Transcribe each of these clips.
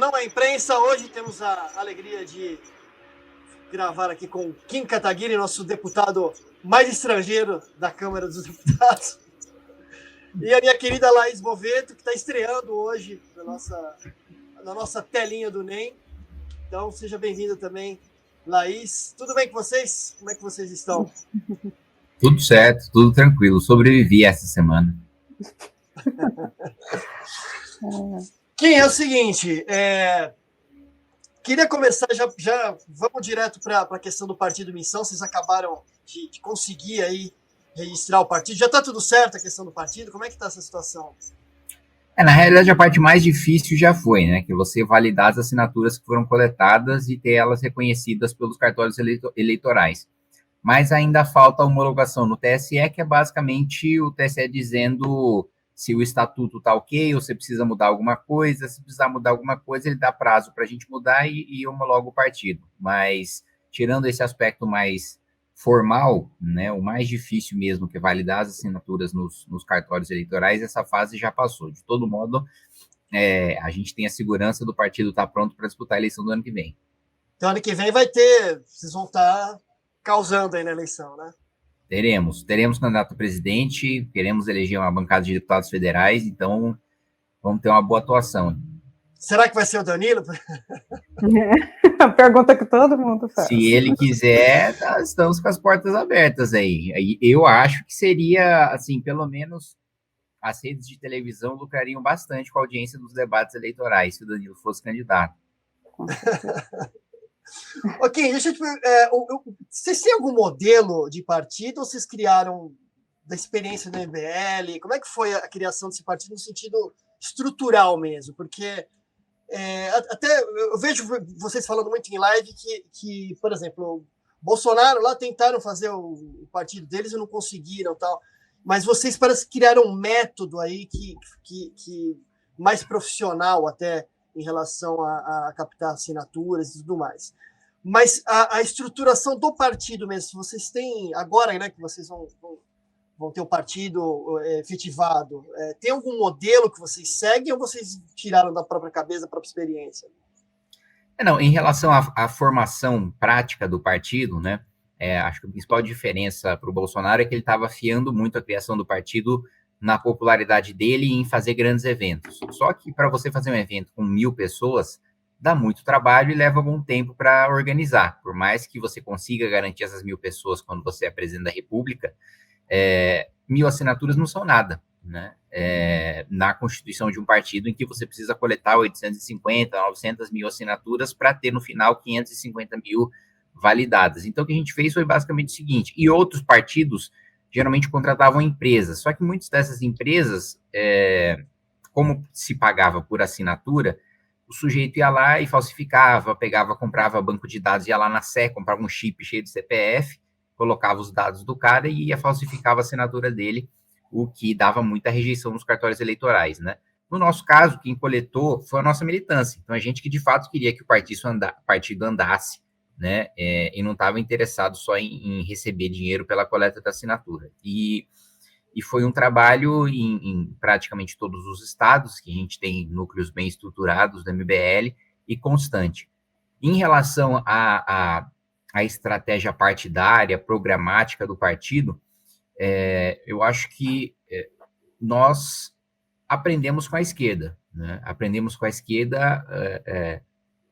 não é imprensa. Hoje temos a alegria de gravar aqui com Kim Kataguiri, nosso deputado mais estrangeiro da Câmara dos Deputados. E a minha querida Laís Boveto, que está estreando hoje na nossa telinha do NEM. Então, seja bem-vinda também, Laís. Tudo bem com vocês? Como é que vocês estão? Tudo certo, tudo tranquilo. Sobrevivi essa semana. Kim, é o seguinte, queria começar, já vamos direto para a questão do Partido Missão. Vocês acabaram de conseguir aí registrar o partido. Já está tudo certo a questão do partido? Como é que está essa situação? Na realidade, a parte mais difícil já foi, né? Que você validar as assinaturas que foram coletadas e ter elas reconhecidas pelos cartórios eleitorais. Mas ainda falta a homologação no TSE, que é basicamente o TSE dizendo se o estatuto está ok, ou se precisa mudar alguma coisa. Se precisar mudar alguma coisa, ele dá prazo para a gente mudar e homologa o partido. Mas, tirando esse aspecto mais formal, né, o mais difícil mesmo, que é validar as assinaturas nos cartórios eleitorais, essa fase já passou. De todo modo, a gente tem a segurança do partido estar pronto para disputar a eleição do ano que vem. Então, ano que vem vocês vão estar causando aí na eleição, né? Teremos candidato a presidente, queremos eleger uma bancada de deputados federais, então vamos ter uma boa atuação. Será que vai ser o Danilo? A pergunta que todo mundo faz. Se ele quiser, estamos com as portas abertas aí. Eu acho que seria, assim, pelo menos as redes de televisão lucrariam bastante com a audiência dos debates eleitorais, se o Danilo fosse candidato. Ok, deixa eu te perguntar, vocês têm algum modelo de partido ou vocês criaram da experiência do MBL? Como é que foi a criação desse partido no sentido estrutural mesmo? Porque até eu vejo vocês falando muito em live que, por exemplo, Bolsonaro lá tentaram fazer o partido deles e não conseguiram, tal. Mas vocês parece que criaram um método aí que mais profissional até em relação a captar assinaturas e tudo mais. Mas a estruturação do partido mesmo, vocês têm agora, né, que vocês vão ter o partido efetivado, tem algum modelo que vocês seguem ou vocês tiraram da própria cabeça, da própria experiência? Não, em relação à formação prática do partido, né, acho que a principal diferença para o Bolsonaro é que ele estava afiando muito a criação do partido na popularidade dele e em fazer grandes eventos. Só que para você fazer um evento com 1.000 pessoas, dá muito trabalho e leva algum tempo para organizar. Por mais que você consiga garantir essas 1.000 pessoas quando você é presidente da República, 1.000 assinaturas não são nada, né? Na constituição de um partido em que você precisa coletar 850, 900 mil assinaturas para ter no final 550 mil validadas. Então, o que a gente fez foi basicamente o seguinte, e outros partidos geralmente contratavam empresas, só que muitas dessas empresas, como se pagava por assinatura, o sujeito ia lá e falsificava, comprava banco de dados, ia lá na Sé, comprava um chip cheio de CPF, colocava os dados do cara e ia falsificava a assinatura dele, o que dava muita rejeição nos cartórios eleitorais, né? No nosso caso, quem coletou foi a nossa militância. Então, a gente que de fato queria que o partido andasse, né? E não estava interessado só em receber dinheiro pela coleta da assinatura. E foi um trabalho em praticamente todos os estados, que a gente tem núcleos bem estruturados do MBL, e constante. Em relação à estratégia partidária, programática do partido, eu acho que nós aprendemos com a esquerda, né? Aprendemos com a esquerda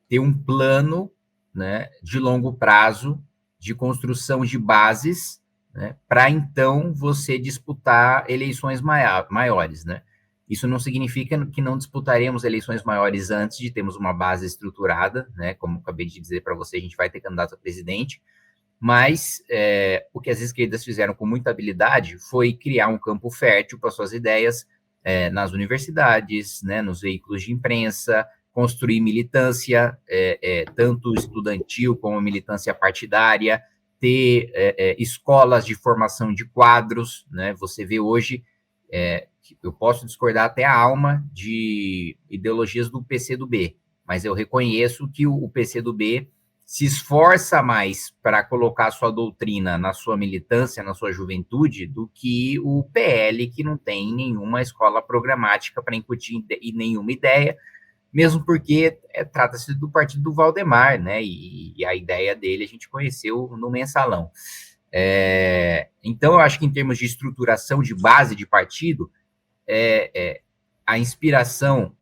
ter um plano, né, de longo prazo, de construção de bases, né, para então você disputar eleições maiores, né? Isso não significa que não disputaremos eleições maiores antes de termos uma base estruturada, né? Como acabei de dizer para você, a gente vai ter candidato a presidente, mas o que as esquerdas fizeram com muita habilidade foi criar um campo fértil para suas ideias nas universidades, né, nos veículos de imprensa, construir militância, tanto estudantil como militância partidária, ter escolas de formação de quadros, né? Você vê hoje, eu posso discordar até a alma de ideologias do PCdoB, mas eu reconheço que o PCdoB se esforça mais para colocar sua doutrina na sua militância, na sua juventude, do que o PL, que não tem nenhuma escola programática para incutir nenhuma ideia, mesmo porque trata-se do partido do Valdemar, né? E a ideia dele a gente conheceu no Mensalão. Então, eu acho que em termos de estruturação de base de partido, a inspiração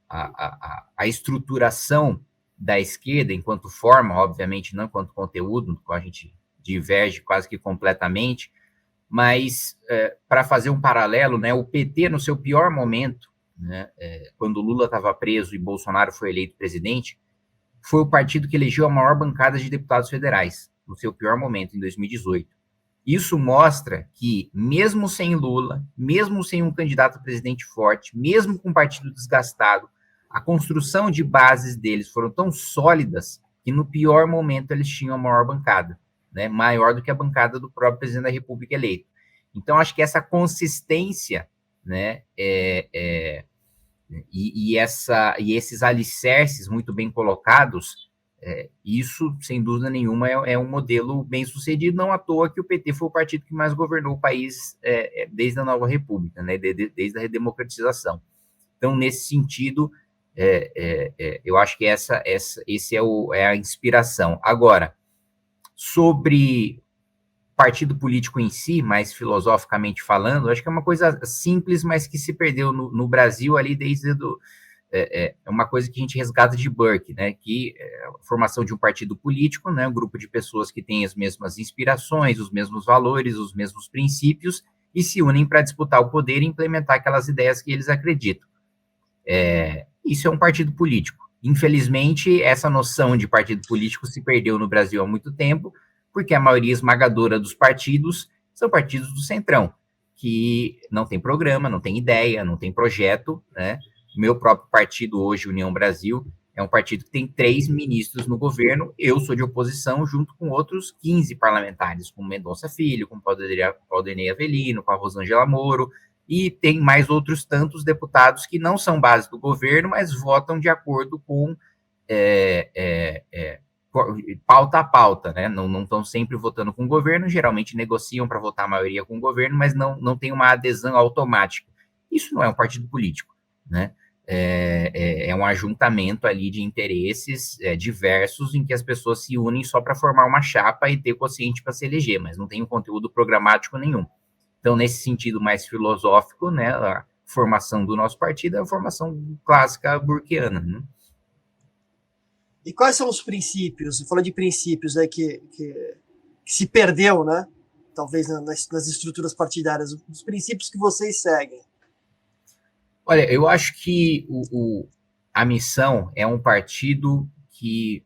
a estruturação da esquerda enquanto forma, obviamente não enquanto conteúdo, no qual a gente diverge quase que completamente, mas para fazer um paralelo, né, o PT no seu pior momento, né, quando Lula estava preso e Bolsonaro foi eleito presidente, foi o partido que elegeu a maior bancada de deputados federais, no seu pior momento, em 2018. Isso mostra que, mesmo sem Lula, mesmo sem um candidato a presidente forte, mesmo com um partido desgastado, a construção de bases deles foram tão sólidas que, no pior momento, eles tinham a maior bancada, né, maior do que a bancada do próprio presidente da República eleito. Então, acho que essa consistência, né, e esses alicerces muito bem colocados, isso, sem dúvida nenhuma, é um modelo bem sucedido, não à toa que o PT foi o partido que mais governou o país desde a Nova República, né, desde a redemocratização. Então, nesse sentido, eu acho que esse é a inspiração. Agora, sobre partido político em si, mais filosoficamente falando, acho que é uma coisa simples, mas que se perdeu no Brasil ali desde uma coisa que a gente resgata de Burke, né, que é a formação de um partido político, né, um grupo de pessoas que têm as mesmas inspirações, os mesmos valores, os mesmos princípios, e se unem para disputar o poder e implementar aquelas ideias que eles acreditam. Isso é um partido político. Infelizmente, essa noção de partido político se perdeu no Brasil há muito tempo, porque a maioria esmagadora dos partidos são partidos do centrão, que não tem programa, não tem ideia, não tem projeto, né? O meu próprio partido hoje, União Brasil, é um partido que tem 3 ministros no governo, eu sou de oposição, junto com outros 15 parlamentares, com Mendonça Filho, com Claudinei Avelino, com a Rosângela Moro, e tem mais outros tantos deputados que não são base do governo, mas votam de acordo com pauta a pauta, né? Não estão sempre votando com o governo, geralmente negociam para votar a maioria com o governo, mas não tem uma adesão automática. Isso não é um partido político, né? É um ajuntamento ali de interesses diversos em que as pessoas se unem só para formar uma chapa e ter quociente para se eleger, mas não tem um conteúdo programático nenhum. Então, nesse sentido mais filosófico, né, a formação do nosso partido é a formação clássica burkeana, né? E quais são os princípios? Você falou de princípios aí que se perdeu, né? Talvez nas estruturas partidárias. Os princípios que vocês seguem. Olha, eu acho que a Missão é um partido que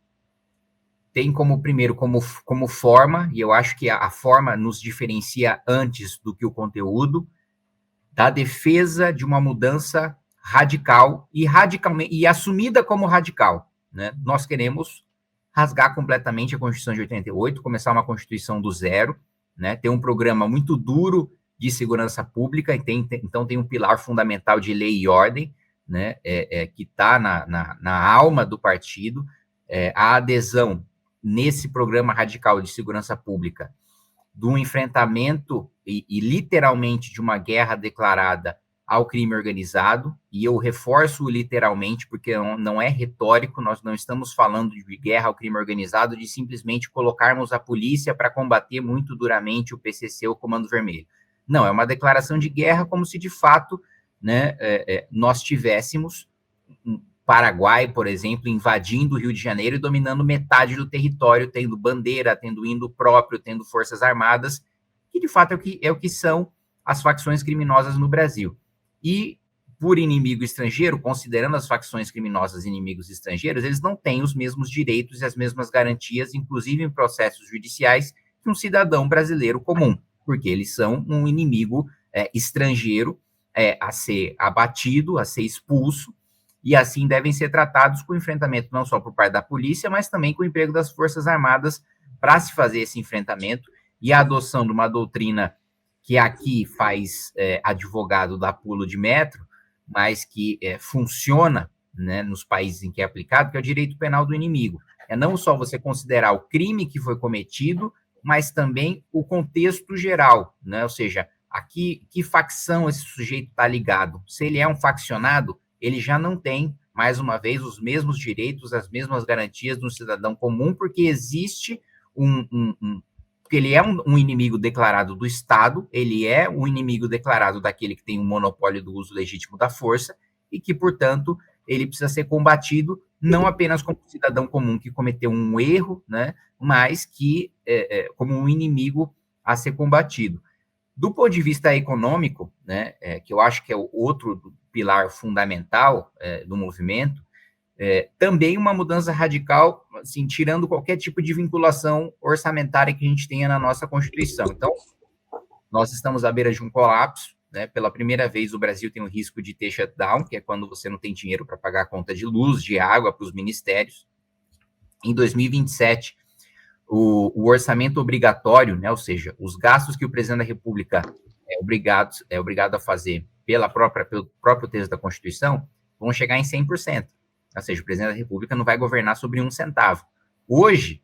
tem primeiro como forma, e eu acho que a forma nos diferencia antes do que o conteúdo, da defesa de uma mudança radical e assumida como radical, né? Nós queremos rasgar completamente a Constituição de 88, começar uma Constituição do zero, né? Ter um programa muito duro de segurança pública, então tem um pilar fundamental de lei e ordem, né? Que está na alma do partido, a adesão nesse programa radical de segurança pública do enfrentamento e literalmente de uma guerra declarada ao crime organizado, e eu reforço literalmente, porque não é retórico, nós não estamos falando de guerra ao crime organizado, de simplesmente colocarmos a polícia para combater muito duramente o PCC, o Comando Vermelho. Não, é uma declaração de guerra como se, de fato, né, nós tivéssemos Paraguai, por exemplo, invadindo o Rio de Janeiro e dominando metade do território, tendo bandeira, tendo hino próprio, tendo forças armadas, que de fato é o que são as facções criminosas no Brasil. E, por inimigo estrangeiro, considerando as facções criminosas inimigos estrangeiros, eles não têm os mesmos direitos e as mesmas garantias, inclusive em processos judiciais, que um cidadão brasileiro comum, porque eles são um inimigo estrangeiro a ser abatido, a ser expulso, e assim devem ser tratados com enfrentamento não só por parte da polícia, mas também com o emprego das Forças Armadas para se fazer esse enfrentamento, e a adoção de uma doutrina que aqui faz advogado dar pulo de metro, mas que funciona, né, nos países em que é aplicado, que é o direito penal do inimigo. É não só você considerar o crime que foi cometido, mas também o contexto geral, né? Ou seja, aqui, que facção esse sujeito está ligado? Se ele é um faccionado, ele já não tem mais uma vez, os mesmos direitos, as mesmas garantias do cidadão comum, porque existe porque ele é um inimigo declarado do Estado, ele é um inimigo declarado daquele que tem o monopólio do uso legítimo da força, e que, portanto, ele precisa ser combatido não apenas como cidadão comum que cometeu um erro, né, mas que como um inimigo a ser combatido. Do ponto de vista econômico, né, que eu acho que é o outro pilar fundamental do movimento, também uma mudança radical, assim, tirando qualquer tipo de vinculação orçamentária que a gente tenha na nossa Constituição. Então, nós estamos à beira de um colapso, né? Pela primeira vez, o Brasil tem o risco de ter shutdown, que é quando você não tem dinheiro para pagar a conta de luz, de água para os ministérios. Em 2027, o orçamento obrigatório, né? Ou seja, os gastos que o presidente da República é obrigado a fazer pelo próprio texto da Constituição, vão chegar em 100%. Ou seja, o presidente da República não vai governar sobre 1 centavo. Hoje,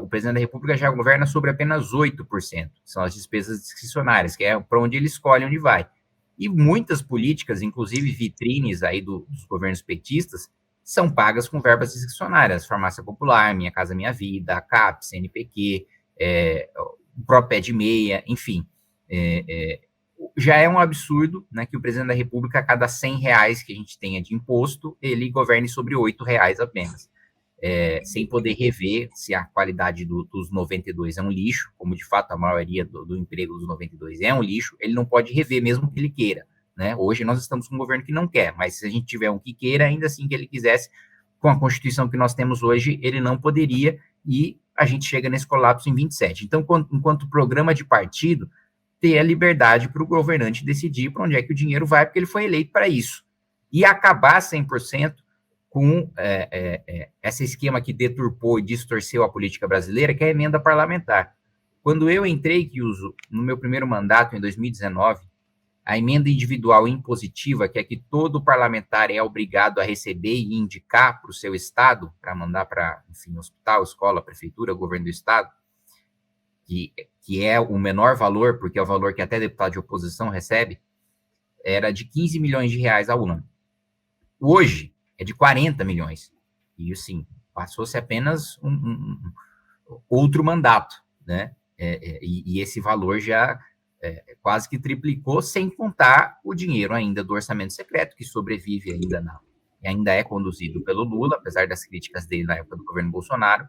o presidente da República já governa sobre apenas 8%, são as despesas discricionárias, que é para onde ele escolhe onde vai. E muitas políticas, inclusive vitrines aí dos governos petistas, são pagas com verbas discricionárias, Farmácia Popular, Minha Casa Minha Vida, a CAP, CNPq, o próprio Pé de Meia, enfim. Já é um absurdo, né, que o presidente da República, a cada R$100 que a gente tenha de imposto, ele governe sobre R$8 apenas. Sem poder rever se a qualidade dos 92 é um lixo, como de fato a maioria do emprego dos 92 é um lixo, ele não pode rever mesmo que ele queira, né? Hoje nós estamos com um governo que não quer, mas se a gente tiver um que queira, ainda assim que ele quisesse, com a Constituição que nós temos hoje, ele não poderia, e a gente chega nesse colapso em 27. Então, enquanto programa de partido, ter a liberdade para o governante decidir para onde é que o dinheiro vai, porque ele foi eleito para isso. E acabar 100% com esse esquema que deturpou e distorceu a política brasileira, que é a emenda parlamentar. Quando eu entrei, no meu primeiro mandato, em 2019, a emenda individual impositiva, que é que todo parlamentar é obrigado a receber e indicar para o seu estado, para mandar para, enfim, hospital, escola, prefeitura, governo do estado, que é o menor valor, porque é o valor que até deputado de oposição recebe, era de R$15 milhões ao ano. Hoje, é de 40 milhões. E, assim, passou-se apenas outro mandato, né? E esse valor já quase que triplicou, sem contar o dinheiro ainda do orçamento secreto, que sobrevive ainda é conduzido pelo Lula, apesar das críticas dele na época do governo Bolsonaro,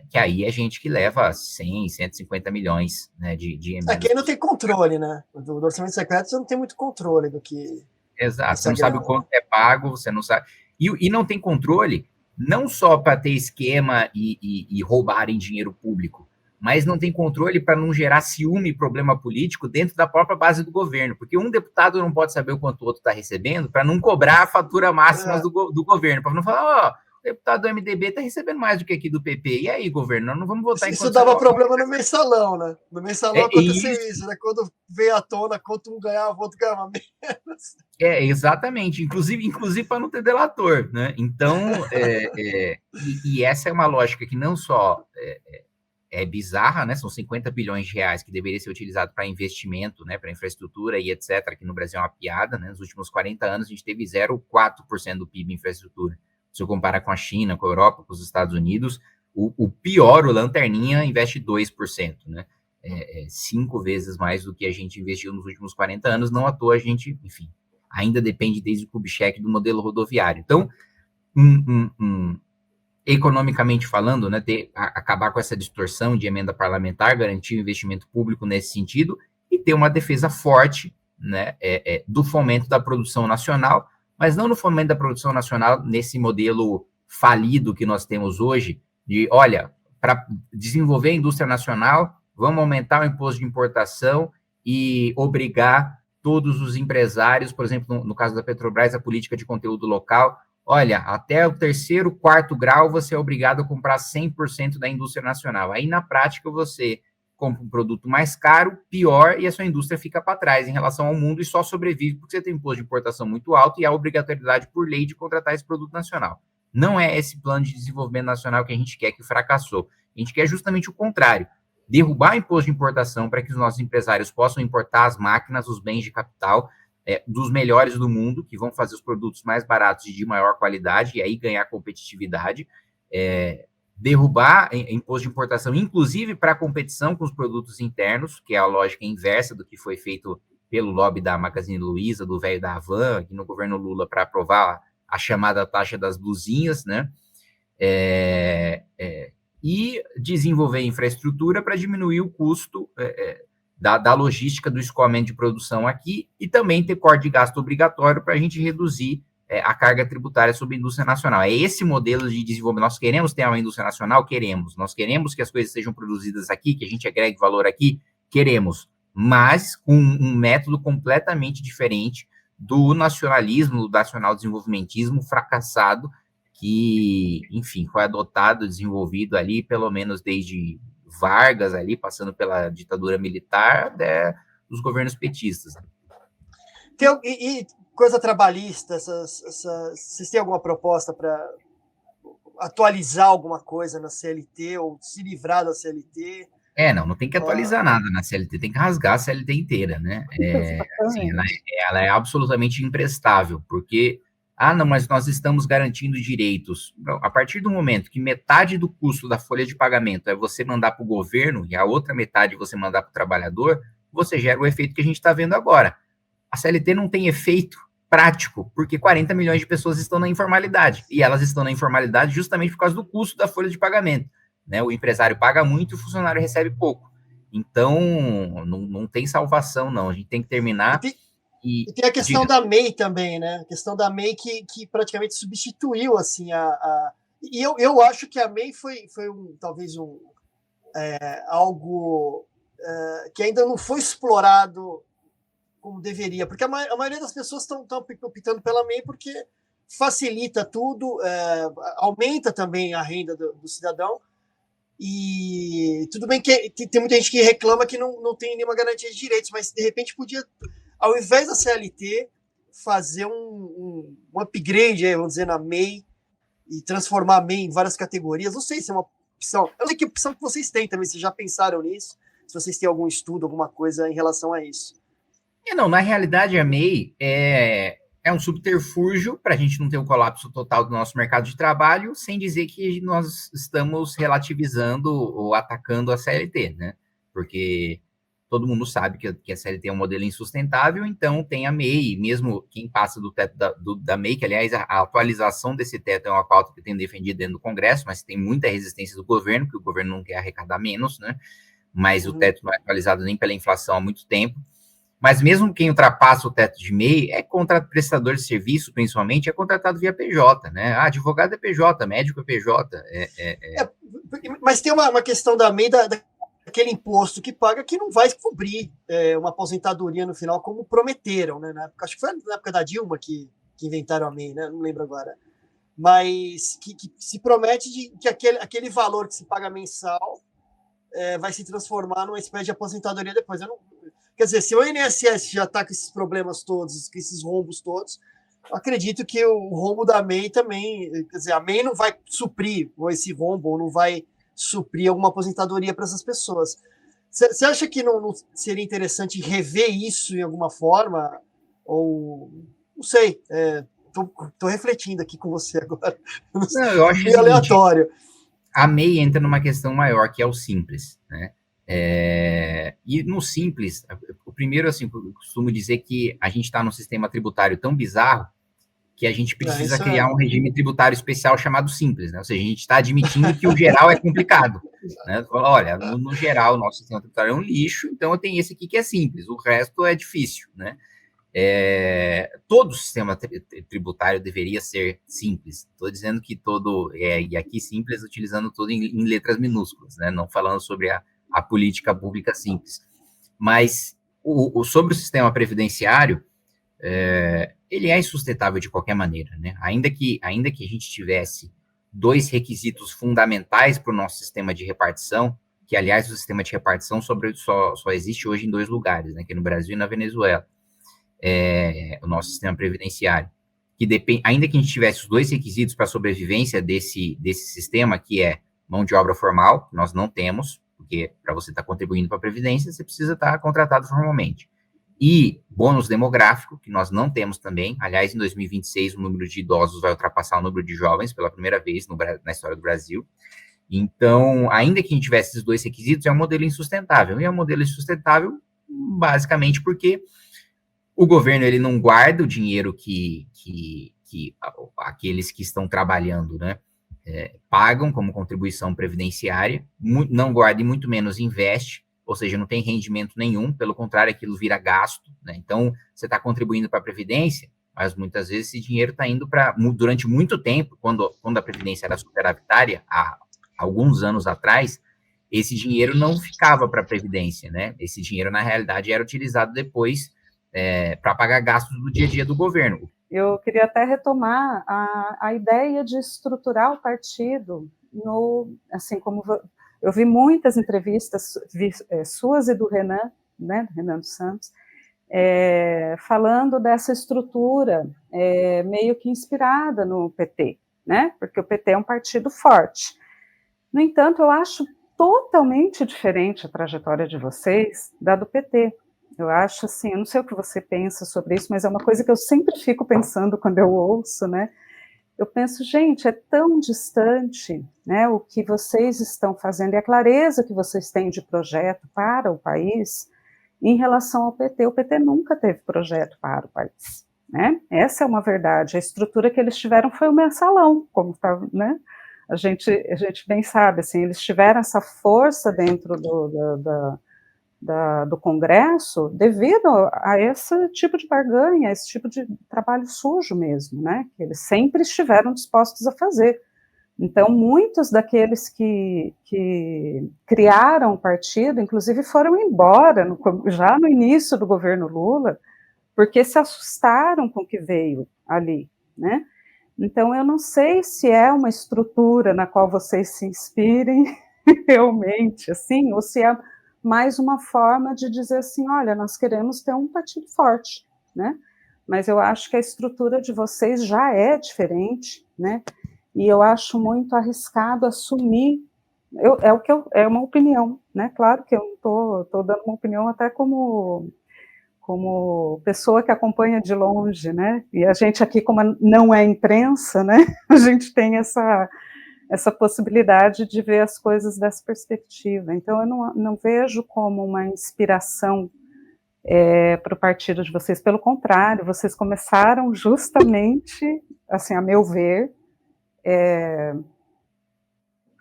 que aí é gente que leva 100, 150 milhões, né, de emendas. Aqui não tem controle, né? Do orçamento secreto você não tem muito controle do que... Exato, você não sabe o quanto é pago, você não sabe... E não tem controle, não só para ter esquema e roubarem dinheiro público, mas não tem controle para não gerar ciúme e problema político dentro da própria base do governo, porque um deputado não pode saber o quanto o outro está recebendo para não cobrar a fatura máxima do governo, para não falar, o deputado do MDB está recebendo mais do que aqui do PP, e aí, governo, nós não vamos votar em... Isso dava problema no mensalão, né? No mensalão acontecia isso, né? Quando veio à tona, quanto um ganhava, o outro ganhava menos. Exatamente, inclusive para não ter delator, né? Então, e essa é uma lógica que não só é bizarra, né? São 50 bilhões de reais que deveria ser utilizado para investimento, né? Para infraestrutura e etc., que no Brasil é uma piada, né? Nos últimos 40 anos a gente teve 0,4% do PIB em infraestrutura. Se eu comparar com a China, com a Europa, com os Estados Unidos, o pior, o Lanterninha, investe 2%, né? 5 vezes mais do que a gente investiu nos últimos 40 anos. Não à toa a gente, enfim, ainda depende desde o Kubitschek do modelo rodoviário. Então, economicamente falando, né, acabar com essa distorção de emenda parlamentar, garantir o investimento público nesse sentido e ter uma defesa forte, né, do fomento da produção nacional, mas não no fomento da produção nacional nesse modelo falido que nós temos hoje, de, olha, para desenvolver a indústria nacional, vamos aumentar o imposto de importação e obrigar todos os empresários, por exemplo, no caso da Petrobras, a política de conteúdo local, olha, até o 3º, 4º grau você é obrigado a comprar 100% da indústria nacional. Aí, na prática, você compra um produto mais caro, pior, e a sua indústria fica para trás em relação ao mundo e só sobrevive porque você tem imposto de importação muito alto e a obrigatoriedade por lei de contratar esse produto nacional. Não é esse plano de desenvolvimento nacional que a gente quer, que fracassou. A gente quer justamente o contrário. Derrubar o imposto de importação para que os nossos empresários possam importar as máquinas, os bens de capital, dos melhores do mundo, que vão fazer os produtos mais baratos e de maior qualidade, e aí ganhar competitividade, derrubar imposto de importação, inclusive para a competição com os produtos internos, que é a lógica inversa do que foi feito pelo lobby da Magazine Luiza, do velho da Havan, aqui no governo Lula, para aprovar a chamada taxa das blusinhas, né? E desenvolver infraestrutura para diminuir o custo da logística do escoamento de produção aqui e também ter corte de gasto obrigatório para a gente reduzir a carga tributária sobre a indústria nacional. É esse modelo de desenvolvimento. Nós queremos ter uma indústria nacional? Queremos. Nós queremos que as coisas sejam produzidas aqui, que a gente agregue valor aqui? Queremos. Mas com um método completamente diferente do nacionalismo, do nacional-desenvolvimentismo fracassado, que, enfim, foi adotado, desenvolvido ali, pelo menos desde Vargas, ali, passando pela ditadura militar, até os governos petistas. E coisa trabalhista, vocês têm alguma proposta para atualizar alguma coisa na CLT ou se livrar da CLT? Não tem que atualizar nada na CLT, tem que rasgar a CLT inteira, né? Assim, ela é absolutamente imprestável, porque, não, mas nós estamos garantindo direitos. A partir do momento que metade do custo da folha de pagamento é você mandar para o governo e a outra metade você mandar para o trabalhador, você gera o efeito que a gente está vendo agora. A CLT não tem efeito prático, porque 40 milhões de pessoas estão na informalidade, e elas estão na informalidade justamente por causa do custo da folha de pagamento. Né? O empresário paga muito e o funcionário recebe pouco. Então, não tem salvação, não. A gente tem que terminar. E tem a questão da MEI também, né? A questão da MEI que praticamente substituiu assim, E eu acho que a MEI foi talvez algo que ainda não foi explorado como deveria, porque a maioria das pessoas estão optando pela MEI porque facilita tudo, aumenta também a renda do cidadão. E tudo bem que tem muita gente que reclama que não tem nenhuma garantia de direitos, mas de repente podia, ao invés da CLT, fazer um upgrade, vamos dizer, na MEI e transformar a MEI em várias categorias. Não sei se é uma opção. Eu não sei que opção que vocês têm também, se já pensaram nisso, se vocês têm algum estudo, alguma coisa em relação a isso. Na realidade, a MEI é um subterfúgio para a gente não ter um colapso total do nosso mercado de trabalho, sem dizer que nós estamos relativizando ou atacando a CLT, né? Porque todo mundo sabe que a CLT é um modelo insustentável, então tem a MEI, mesmo quem passa do teto da MEI, que, aliás, a atualização desse teto é uma pauta que tem defendido dentro do Congresso, mas tem muita resistência do governo, porque o governo não quer arrecadar menos, né? Mas o teto não é atualizado nem pela inflação há muito tempo. Mas mesmo quem ultrapassa o teto de MEI é prestador de serviço, principalmente, é contratado via PJ, né? Advogado é PJ, médico é PJ. Mas tem uma questão da MEI, daquele imposto que paga, que não vai cobrir uma aposentadoria no final, como prometeram, né? Acho que foi na época da Dilma que inventaram a MEI, né? Não lembro agora. Mas que se promete que aquele valor que se paga mensal vai se transformar numa espécie de aposentadoria depois. Quer dizer, se o INSS já está com esses problemas todos, com esses rombos todos, acredito que o rombo da MEI também, quer dizer, a MEI não vai suprir esse rombo, ou não vai suprir alguma aposentadoria para essas pessoas. Você acha que não seria interessante rever isso em alguma forma? Ou, não sei, estou refletindo aqui com você agora. Não, eu acho meio aleatório. A MEI entra numa questão maior, que é o simples, né? E no simples, o primeiro, assim, eu costumo dizer que a gente está num sistema tributário tão bizarro que a gente precisa criar um regime tributário especial chamado simples, né? Ou seja, a gente está admitindo que o geral é complicado, né? Olha, no geral, o nosso sistema tributário é um lixo, então eu tenho esse aqui que é simples, o resto é difícil, né? Todo o sistema tributário deveria ser simples. Estou dizendo que e aqui simples, utilizando tudo em letras minúsculas, né? Não falando sobre a política pública simples. Mas sobre o sistema previdenciário, ele é insustentável de qualquer maneira, né? Ainda que a gente tivesse dois requisitos fundamentais para o nosso sistema de repartição, que, aliás, o sistema de repartição só existe hoje em 2 lugares, né? Que é no Brasil e na Venezuela. O nosso sistema previdenciário, que ainda que a gente tivesse os 2 requisitos para a sobrevivência desse sistema, que é mão de obra formal, nós não temos, porque para você estar contribuindo para a Previdência, você precisa estar contratado formalmente, e bônus demográfico, que nós não temos também. Aliás, em 2026, o número de idosos vai ultrapassar o número de jovens pela primeira vez na história do Brasil. Então, ainda que a gente tivesse esses dois requisitos, é um modelo insustentável. E é um modelo insustentável basicamente porque o governo ele não guarda o dinheiro que aqueles que estão trabalhando, né, pagam como contribuição previdenciária, não guarda e muito menos investe, ou seja, não tem rendimento nenhum, pelo contrário, aquilo vira gasto, né? Então, você está contribuindo para a Previdência, mas muitas vezes esse dinheiro está indo para, durante muito tempo, quando a Previdência era superavitária, há alguns anos atrás, esse dinheiro não ficava para a Previdência, né? Esse dinheiro, na realidade, era utilizado depois para pagar gastos do dia a dia do governo. Eu queria até retomar a ideia de estruturar o partido, assim como eu vi muitas entrevistas suas e do Renan, né, Renan dos Santos, falando dessa estrutura meio que inspirada no PT, né, porque o PT é um partido forte. No entanto, eu acho totalmente diferente a trajetória de vocês da do PT. Eu acho assim, eu não sei o que você pensa sobre isso, mas é uma coisa que eu sempre fico pensando quando eu ouço, né? Eu penso, gente, é tão distante, né, o que vocês estão fazendo e a clareza que vocês têm de projeto para o país em relação ao PT. O PT nunca teve projeto para o país, né? Essa é uma verdade. A estrutura que eles tiveram foi o mensalão, como tá, né? A gente bem sabe, assim, eles tiveram essa força dentro do Congresso devido a esse tipo de barganha, esse tipo de trabalho sujo mesmo, né, que eles sempre estiveram dispostos a fazer. Então, muitos daqueles que criaram o partido, inclusive, foram embora já no início do governo Lula, porque se assustaram com o que veio ali, né? Então, eu não sei se é uma estrutura na qual vocês se inspirem realmente, assim, ou se é mais uma forma de dizer assim, olha, nós queremos ter um partido forte, né? Mas eu acho que a estrutura de vocês já é diferente, né? E eu acho muito arriscado assumir, é uma opinião, né? Claro que eu não estou dando uma opinião até como pessoa que acompanha de longe, né? E a gente aqui, como não é imprensa, né? A gente tem essa possibilidade de ver as coisas dessa perspectiva. Então, eu não vejo como uma inspiração para o partido de vocês. Pelo contrário, vocês começaram justamente, assim, a meu ver,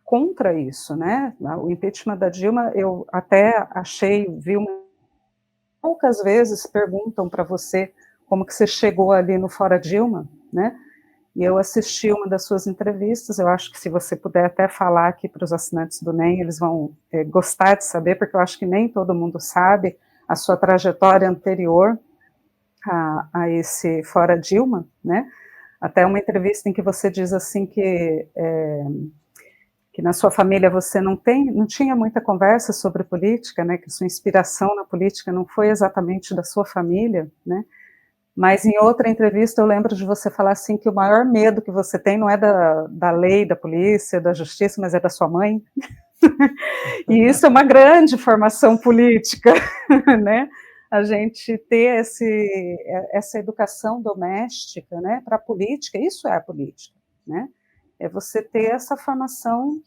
contra isso, né? O impeachment da Dilma, eu até poucas vezes perguntam para você como que você chegou ali no Fora Dilma, né? E eu assisti uma das suas entrevistas, eu acho que se você puder até falar aqui para os assinantes do NEM, eles vão gostar de saber, porque eu acho que nem todo mundo sabe a sua trajetória anterior a esse Fora Dilma, né? Até uma entrevista em que você diz assim que na sua família você não tinha muita conversa sobre política, né? Que sua inspiração na política não foi exatamente da sua família, né? Mas em outra entrevista eu lembro de você falar assim que o maior medo que você tem não é da lei, da polícia, da justiça, mas é da sua mãe. E isso é uma grande formação política, né? A gente ter essa educação doméstica, né, para a política, isso é a política, né? É você ter essa formação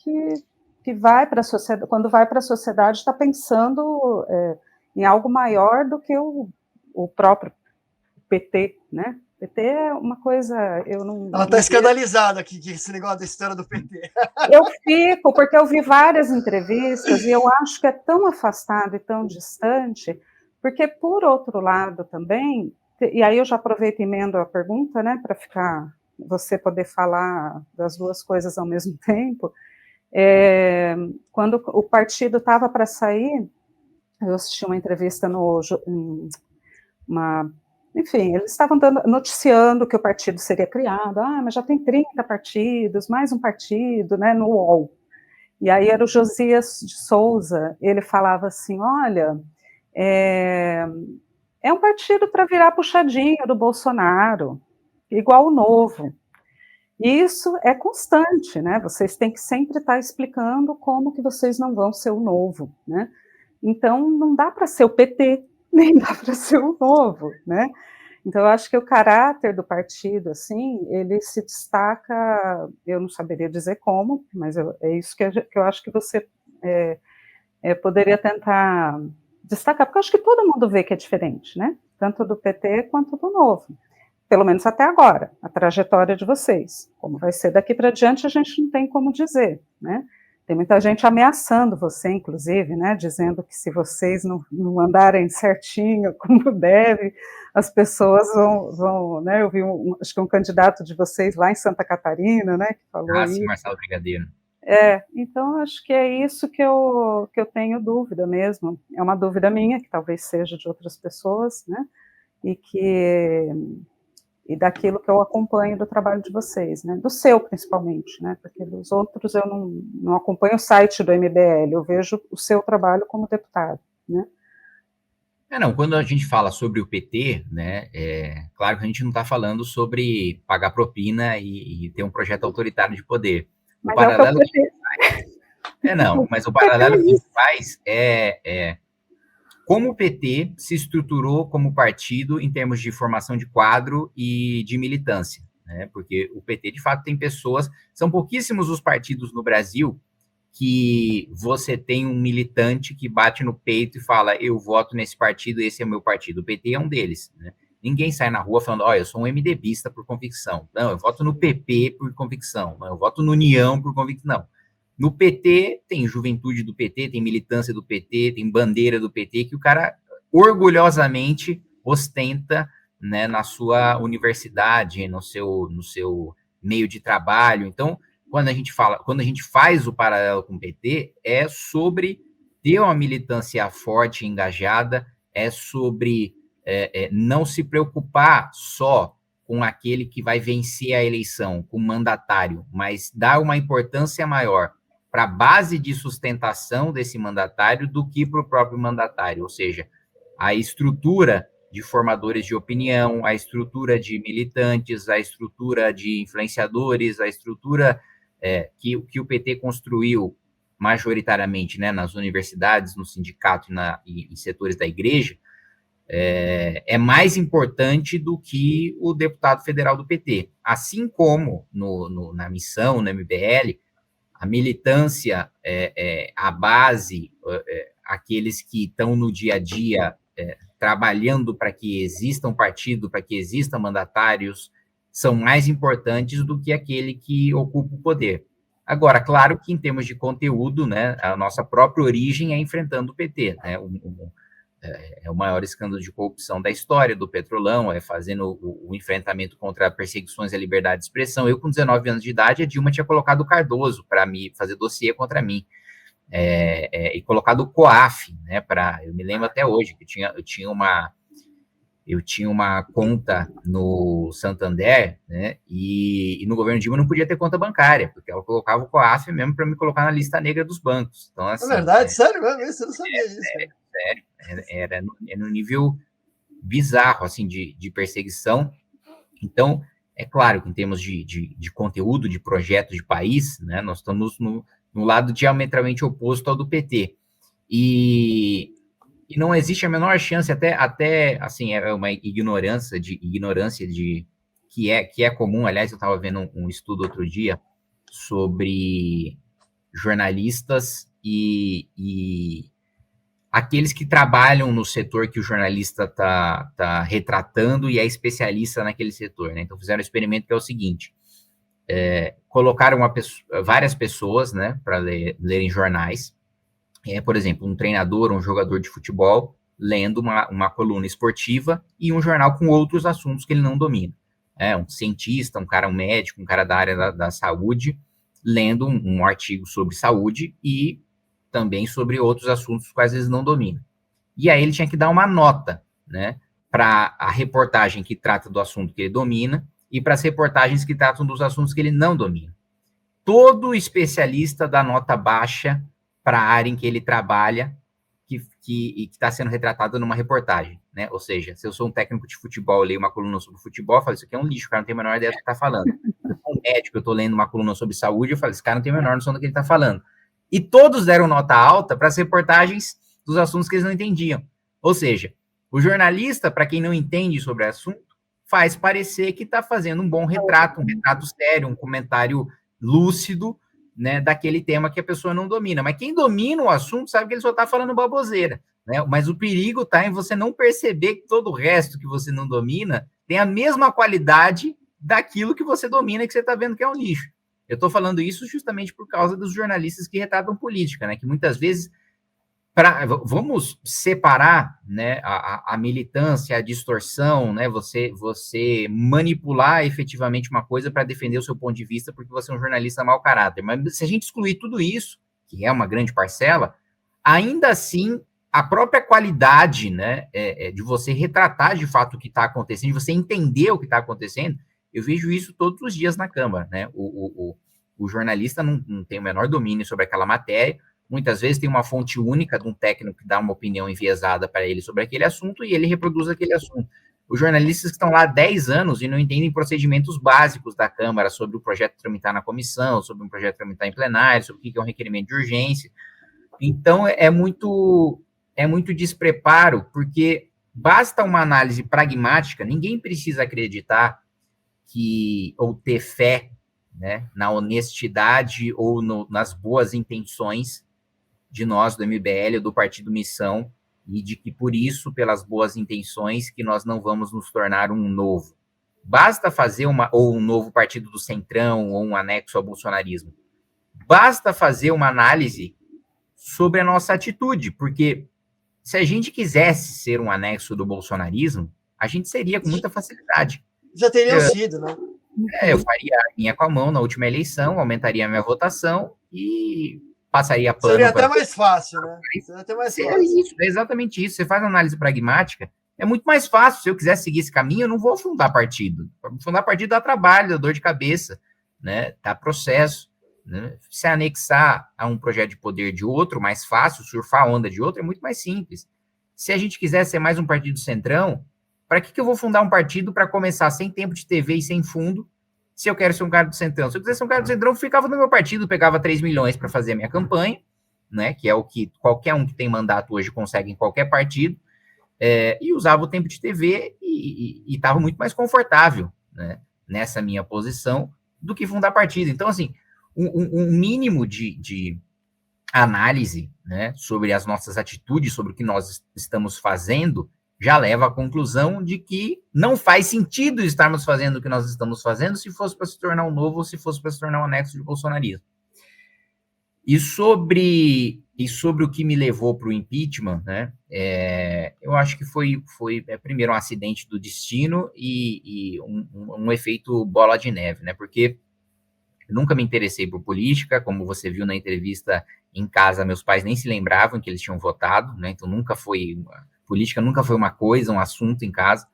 que vai para a sociedade, quando vai para a sociedade está pensando em algo maior do que o próprio PT, né? PT é uma coisa, eu não... Ela está escandalizada aqui, que esse negócio da história do PT. Eu fico, porque eu vi várias entrevistas e eu acho que é tão afastado e tão distante, porque, por outro lado, também, e aí eu já aproveito e emendo a pergunta, né, para você poder falar das duas coisas ao mesmo tempo, quando o partido estava para sair, eu assisti uma entrevista enfim, eles estavam noticiando que o partido seria criado, mas já tem 30 partidos, mais um partido, né, no UOL. E aí era o Josias de Souza, ele falava assim, olha, é um partido para virar puxadinho do Bolsonaro, igual o Novo. E isso é constante, né, vocês têm que sempre estar explicando como que vocês não vão ser o Novo, né. Então, não dá para ser o PT, nem dá para ser o novo, né? Então, eu acho que o caráter do partido, assim, ele se destaca, eu não saberia dizer como, mas é isso que eu acho que você poderia tentar destacar, porque eu acho que todo mundo vê que é diferente, né? Tanto do PT quanto do Novo. Pelo menos até agora, a trajetória de vocês. Como vai ser daqui para diante, a gente não tem como dizer, né? Tem muita gente ameaçando você, inclusive, né? Dizendo que se vocês não andarem certinho, como deve, as pessoas vão né? Eu vi, acho que um candidato de vocês lá em Santa Catarina, né? Que falou sim, isso. Marcelo Brigadeiro. Então, acho que é isso que eu tenho dúvida mesmo. É uma dúvida minha, que talvez seja de outras pessoas, né? E daquilo que eu acompanho do trabalho de vocês, né? Do seu, principalmente, né? Porque dos outros eu não acompanho o site do MBL, eu vejo o seu trabalho como deputado, né? Quando a gente fala sobre o PT, né, claro que a gente não está falando sobre pagar propina e ter um projeto autoritário de poder. Mas é o que eu prefiro. Mas o paralelo que a gente faz é como o PT se estruturou como partido em termos de formação de quadro e de militância, né? Porque o PT, de fato, tem pessoas, são pouquíssimos os partidos no Brasil que você tem um militante que bate no peito e fala, eu voto nesse partido, esse é o meu partido. O PT é um deles, né? Ninguém sai na rua falando, eu sou um MDBista por convicção. Não, eu voto no PP por convicção. Não, eu voto no União por convicção. Não. No PT, tem juventude do PT, tem militância do PT, tem bandeira do PT, que o cara orgulhosamente ostenta, né, na sua universidade, no seu meio de trabalho. Então, quando a gente faz o paralelo com o PT, é sobre ter uma militância forte e engajada, é sobre não se preocupar só com aquele que vai vencer a eleição, com o mandatário, mas dar uma importância maior para a base de sustentação desse mandatário do que para o próprio mandatário, ou seja, a estrutura de formadores de opinião, a estrutura de militantes, a estrutura de influenciadores, a estrutura que o PT construiu majoritariamente, né, nas universidades, no sindicato e em setores da igreja, é mais importante do que o deputado federal do PT. Assim como na missão, no MBL, a militância, a base, aqueles que estão no dia a dia trabalhando para que exista um partido, para que existam mandatários, são mais importantes do que aquele que ocupa o poder. Agora, claro que em termos de conteúdo, né, a nossa própria origem é enfrentando o PT, né, é o maior escândalo de corrupção da história do Petrolão, fazendo o enfrentamento contra perseguições à liberdade de expressão. Eu, com 19 anos de idade, a Dilma tinha colocado o Cardoso para me fazer dossiê contra mim, e colocado o COAF, né, eu me lembro até hoje, que eu tinha uma conta no Santander, né, e no governo Dilma não podia ter conta bancária, porque ela colocava o COAF mesmo para me colocar na lista negra dos bancos. Então, assim, é verdade? Sério? Você não sabia disso? Sério. Era no nível bizarro, assim, de perseguição. Então, é claro que em termos de conteúdo, de projeto de país, né, nós estamos no lado diametralmente oposto ao do PT. E não existe a menor chance, até assim, é uma ignorância que é comum. Aliás, eu estava vendo um estudo outro dia sobre jornalistas e aqueles que trabalham no setor que o jornalista está retratando e é especialista naquele setor, né? Então, fizeram um experimento que é o seguinte, colocaram várias pessoas, né, para lerem jornais, por exemplo, um treinador, um jogador de futebol, lendo uma coluna esportiva e um jornal com outros assuntos que ele não domina. Um cientista, um médico, um cara da área da saúde, lendo um artigo sobre saúde e também sobre outros assuntos que às vezes não domina. E aí ele tinha que dar uma nota, né, para a reportagem que trata do assunto que ele domina e para as reportagens que tratam dos assuntos que ele não domina. Todo especialista dá nota baixa para a área em que ele trabalha que está sendo retratada numa reportagem, né? Ou seja, se eu sou um técnico de futebol, eu leio uma coluna sobre futebol, eu falo, isso aqui é um lixo, o cara não tem a menor ideia do que está falando. Se eu sou um médico, eu estou lendo uma coluna sobre saúde, eu falo, esse cara não tem a menor noção do que ele está falando. E todos deram nota alta para as reportagens dos assuntos que eles não entendiam. Ou seja, O jornalista, para quem não entende sobre o assunto, faz parecer que está fazendo um bom retrato, um retrato sério, um comentário lúcido, né, daquele tema que a pessoa não domina. Mas quem domina o assunto sabe que ele só está falando baboseira, né? Mas o perigo está em você não perceber que todo o resto que você não domina tem a mesma qualidade daquilo que você domina, que você está vendo que é um lixo. Eu estou falando isso justamente por causa dos jornalistas que retratam política, né? Que muitas vezes vamos separar, né, a militância, a distorção, né, você manipular efetivamente uma coisa para defender o seu ponto de vista porque você é um jornalista mau caráter. Mas se a gente excluir tudo isso, que é uma grande parcela, ainda assim, a própria qualidade, né, de você retratar de fato o que está acontecendo, de você entender o que está acontecendo, eu vejo isso todos os dias na Câmara, né, o jornalista não tem o menor domínio sobre aquela matéria. Muitas vezes tem uma fonte única de um técnico que dá uma opinião enviesada para ele sobre aquele assunto e ele reproduz aquele assunto. Os jornalistas que estão lá há 10 anos e não entendem procedimentos básicos da Câmara sobre o projeto tramitar na comissão, sobre um projeto tramitar em plenário, sobre o que é um requerimento de urgência. Então, é muito despreparo, porque basta uma análise pragmática, ninguém precisa acreditar ou ter fé, né, na honestidade ou nas boas intenções de nós, do MBL, do Partido Missão, e de que, por isso, pelas boas intenções, que nós não vamos nos tornar um novo. Basta fazer ou um novo partido do Centrão, ou um anexo ao bolsonarismo. Basta fazer uma análise sobre a nossa atitude, porque se a gente quisesse ser um anexo do bolsonarismo, a gente seria com muita facilidade. Já teriam sido, né? Eu faria a linha com a mão na última eleição, aumentaria a minha votação e passaria pano. Seria até mais fácil, né? Seria até mais fácil. Isso, é exatamente isso. Você faz uma análise pragmática, é muito mais fácil. Se eu quiser seguir esse caminho, eu não vou fundar partido. Fundar partido dá trabalho, dá dor de cabeça, né? Dá processo. Né? Se anexar a um projeto de poder de outro, mais fácil, surfar a onda de outro, é muito mais simples. Se a gente quiser ser mais um partido centrão, para que eu vou fundar um partido para começar sem tempo de TV e sem fundo, se eu quero ser um cara do Centrão? Se eu quiser ser um cara do Centrão, eu ficava no meu partido, pegava 3 milhões para fazer a minha campanha, né, que é o que qualquer um que tem mandato hoje consegue em qualquer partido, e usava o tempo de TV e estava muito mais confortável, né, nessa minha posição do que fundar partido. Então, assim, um mínimo de análise, né, sobre as nossas atitudes, sobre o que nós estamos fazendo, já leva à conclusão de que não faz sentido estarmos fazendo o que nós estamos fazendo se fosse para se tornar um novo ou se fosse para se tornar um anexo de bolsonarismo. E sobre o que me levou para o impeachment, né, eu acho que foi primeiro um acidente do destino e um efeito bola de neve, né, porque eu nunca me interessei por política, como você viu na entrevista em casa, meus pais nem se lembravam que eles tinham votado, né, então política nunca foi uma coisa, um assunto em casa.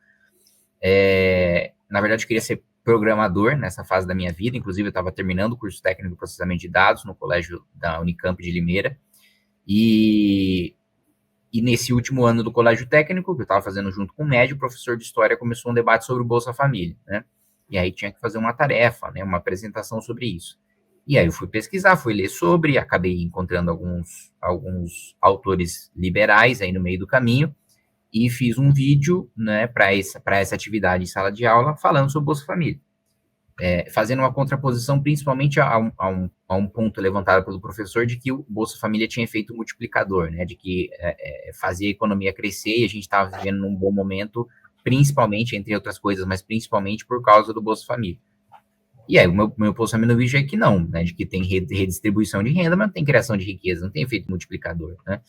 Na verdade, eu queria ser programador nessa fase da minha vida, inclusive eu estava terminando o curso técnico de processamento de dados no colégio da Unicamp de Limeira, e nesse último ano do colégio técnico, que eu estava fazendo junto com o médio, o professor de história começou um debate sobre o Bolsa Família, né, e aí tinha que fazer uma tarefa, né, uma apresentação sobre isso. E aí eu fui pesquisar, fui ler sobre, acabei encontrando alguns autores liberais aí no meio do caminho, e fiz um vídeo, né, para essa atividade em sala de aula, falando sobre Bolsa Família. Fazendo uma contraposição principalmente a um ponto levantado pelo professor de que o Bolsa Família tinha efeito multiplicador, né, de que fazia a economia crescer e a gente estava vivendo num bom momento, principalmente, entre outras coisas, mas principalmente por causa do Bolsa Família. E aí, o meu posicionamento no vídeo é que não, né, de que tem redistribuição de renda, mas não tem criação de riqueza, não tem efeito multiplicador, né.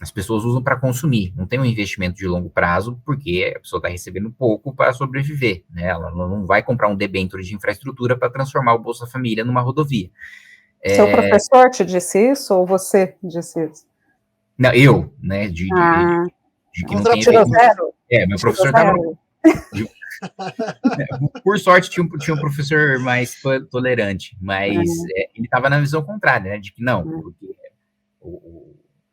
As pessoas usam para consumir, não tem um investimento de longo prazo, porque a pessoa está recebendo pouco para sobreviver, né? Ela não vai comprar um debênture de infraestrutura para transformar o Bolsa Família numa rodovia. Seu professor te disse isso ou você disse isso? Não, eu, né? De que não tem tirou zero? Meu professor estava. Por sorte, tinha um professor mais tolerante, mas ele estava na visão contrária, né? De que não, porque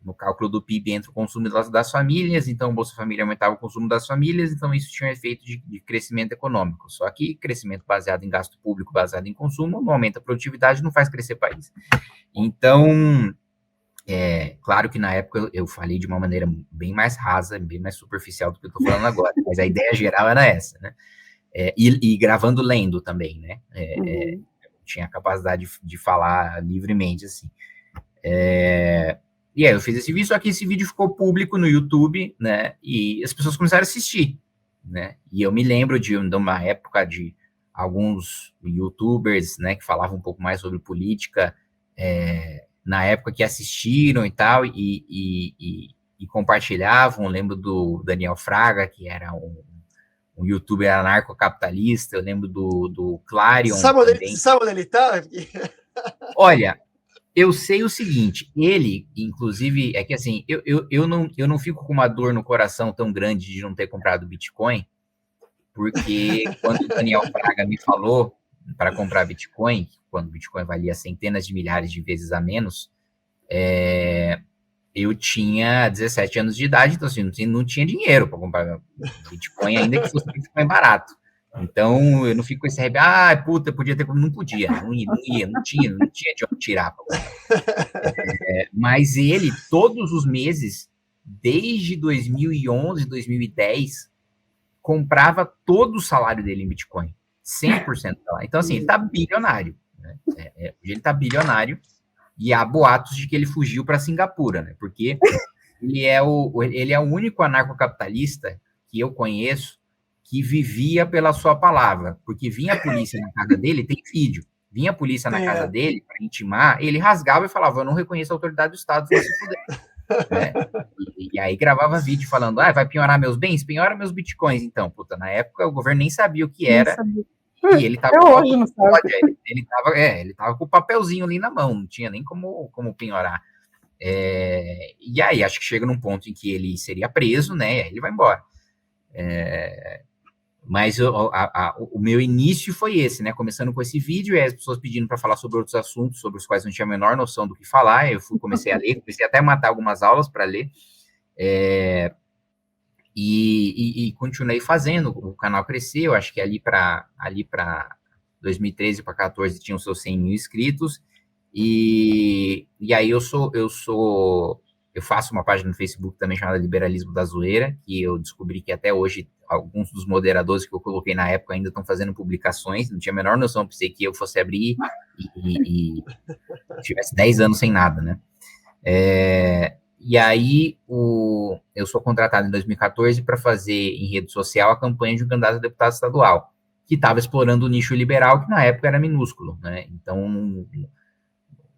no cálculo do PIB entra o consumo das famílias, então o Bolsa Família aumentava o consumo das famílias, então isso tinha um efeito de crescimento econômico. Só que crescimento baseado em gasto público, baseado em consumo, não aumenta a produtividade, não faz crescer o país. Então, Claro que na época eu falei de uma maneira bem mais rasa, bem mais superficial do que eu estou falando agora, mas a ideia geral era essa, né? E gravando lendo também, né? Tinha a capacidade de falar livremente, assim. E aí eu fiz esse vídeo, só que esse vídeo ficou público no YouTube, né? E as pessoas começaram a assistir, né? E eu me lembro de uma época de alguns YouTubers, né, que falavam um pouco mais sobre política, na época que assistiram e tal, e compartilhavam. Eu lembro do Daniel Fraga, que era um youtuber anarcocapitalista. Eu lembro do Clarion também. Sabe onde ele tá? Olha, eu sei o seguinte, ele, inclusive, é que assim, eu não fico com uma dor no coração tão grande de não ter comprado Bitcoin, porque quando o Daniel Fraga me falou para comprar Bitcoin, quando o Bitcoin valia centenas de milhares de vezes a menos, eu tinha 17 anos de idade, então assim, não tinha dinheiro para comprar Bitcoin, ainda que fosse Bitcoin barato. Então, eu não fico com esse puta, podia ter, não podia, não tinha de onde tirar. Mas ele, todos os meses, desde 2011, 2010, comprava todo o salário dele em Bitcoin, 100% lá. Então, assim, ele tá bilionário, né? Ele tá bilionário, e há boatos de que ele fugiu para Singapura, né? Porque ele é o único anarcocapitalista que eu conheço que vivia pela sua palavra, porque vinha a polícia na casa dele, tem vídeo, vinha a polícia na casa dele para intimar, ele rasgava e falava: eu não reconheço a autoridade do Estado, vai se fuder. Né? E aí gravava vídeo falando: vai penhorar meus bens? Penhora meus bitcoins, então. Puta, na época o governo nem sabia o que era, e ele tava hoje não sabe. Ele tava com o papelzinho ali na mão, não tinha nem como penhorar. E aí acho que chega num ponto em que ele seria preso, né? E aí ele vai embora. Mas o meu início foi esse, né? Começando com esse vídeo, e as pessoas pedindo para falar sobre outros assuntos sobre os quais eu não tinha a menor noção do que falar. Comecei a ler, comecei até a matar algumas aulas para ler. E continuei fazendo. O canal cresceu, acho que ali para 2013 para 2014 tinham seus 100 mil inscritos. E aí eu faço uma página no Facebook também chamada Liberalismo da Zoeira, que eu descobri que até hoje alguns dos moderadores que eu coloquei na época ainda estão fazendo publicações. Não tinha a menor noção, pensei que eu fosse abrir e tivesse 10 anos sem nada, né? E aí eu sou contratado em 2014 para fazer em rede social a campanha de um candidato a deputado estadual, que estava explorando o nicho liberal, que na época era minúsculo, né? Então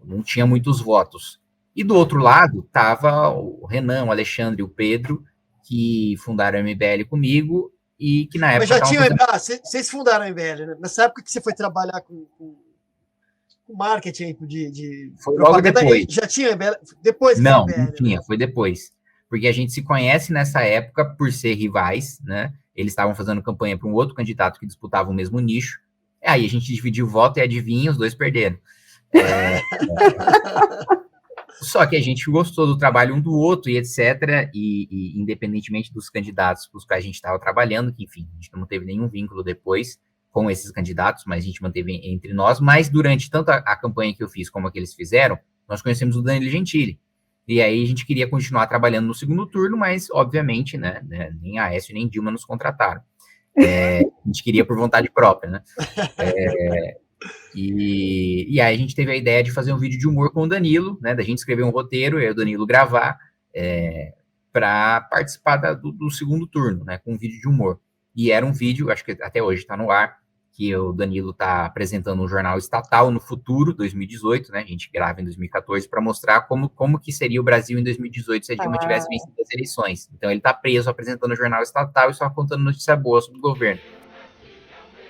não tinha muitos votos. E do outro lado estava o Renan, o Alexandre e o Pedro, que fundaram a MBL comigo, e que na época... Mas já tinham... vocês fundaram a MBL, né? Nessa época que você foi trabalhar com marketing de foi logo depois. Já tinha MBL? Depois não tinha, né? Foi depois. Porque a gente se conhece nessa época por ser rivais, né? Eles estavam fazendo campanha para um outro candidato que disputava o mesmo nicho. Aí a gente dividiu o voto e adivinha, os dois perderam. Só que a gente gostou do trabalho um do outro e etc. E independentemente dos candidatos com os quais a gente estava trabalhando, que enfim, a gente não teve nenhum vínculo depois com esses candidatos, mas a gente manteve entre nós. Mas durante tanto a campanha que eu fiz como a que eles fizeram, nós conhecemos o Danilo Gentili. E aí a gente queria continuar trabalhando no segundo turno, mas obviamente, né, nem a Aécio nem Dilma nos contrataram. A gente queria por vontade própria, né? E aí a gente teve a ideia de fazer um vídeo de humor com o Danilo, né? Da gente escrever um roteiro e o Danilo gravar para participar do segundo turno, né? Com um vídeo de humor. E era um vídeo, acho que até hoje está no ar, que o Danilo está apresentando um jornal estatal no futuro, 2018, né? A gente grava em 2014 para mostrar como que seria o Brasil em 2018 se a Dilma tivesse vencido as eleições. Então ele está preso apresentando o jornal estatal e só contando notícia boa sobre o governo.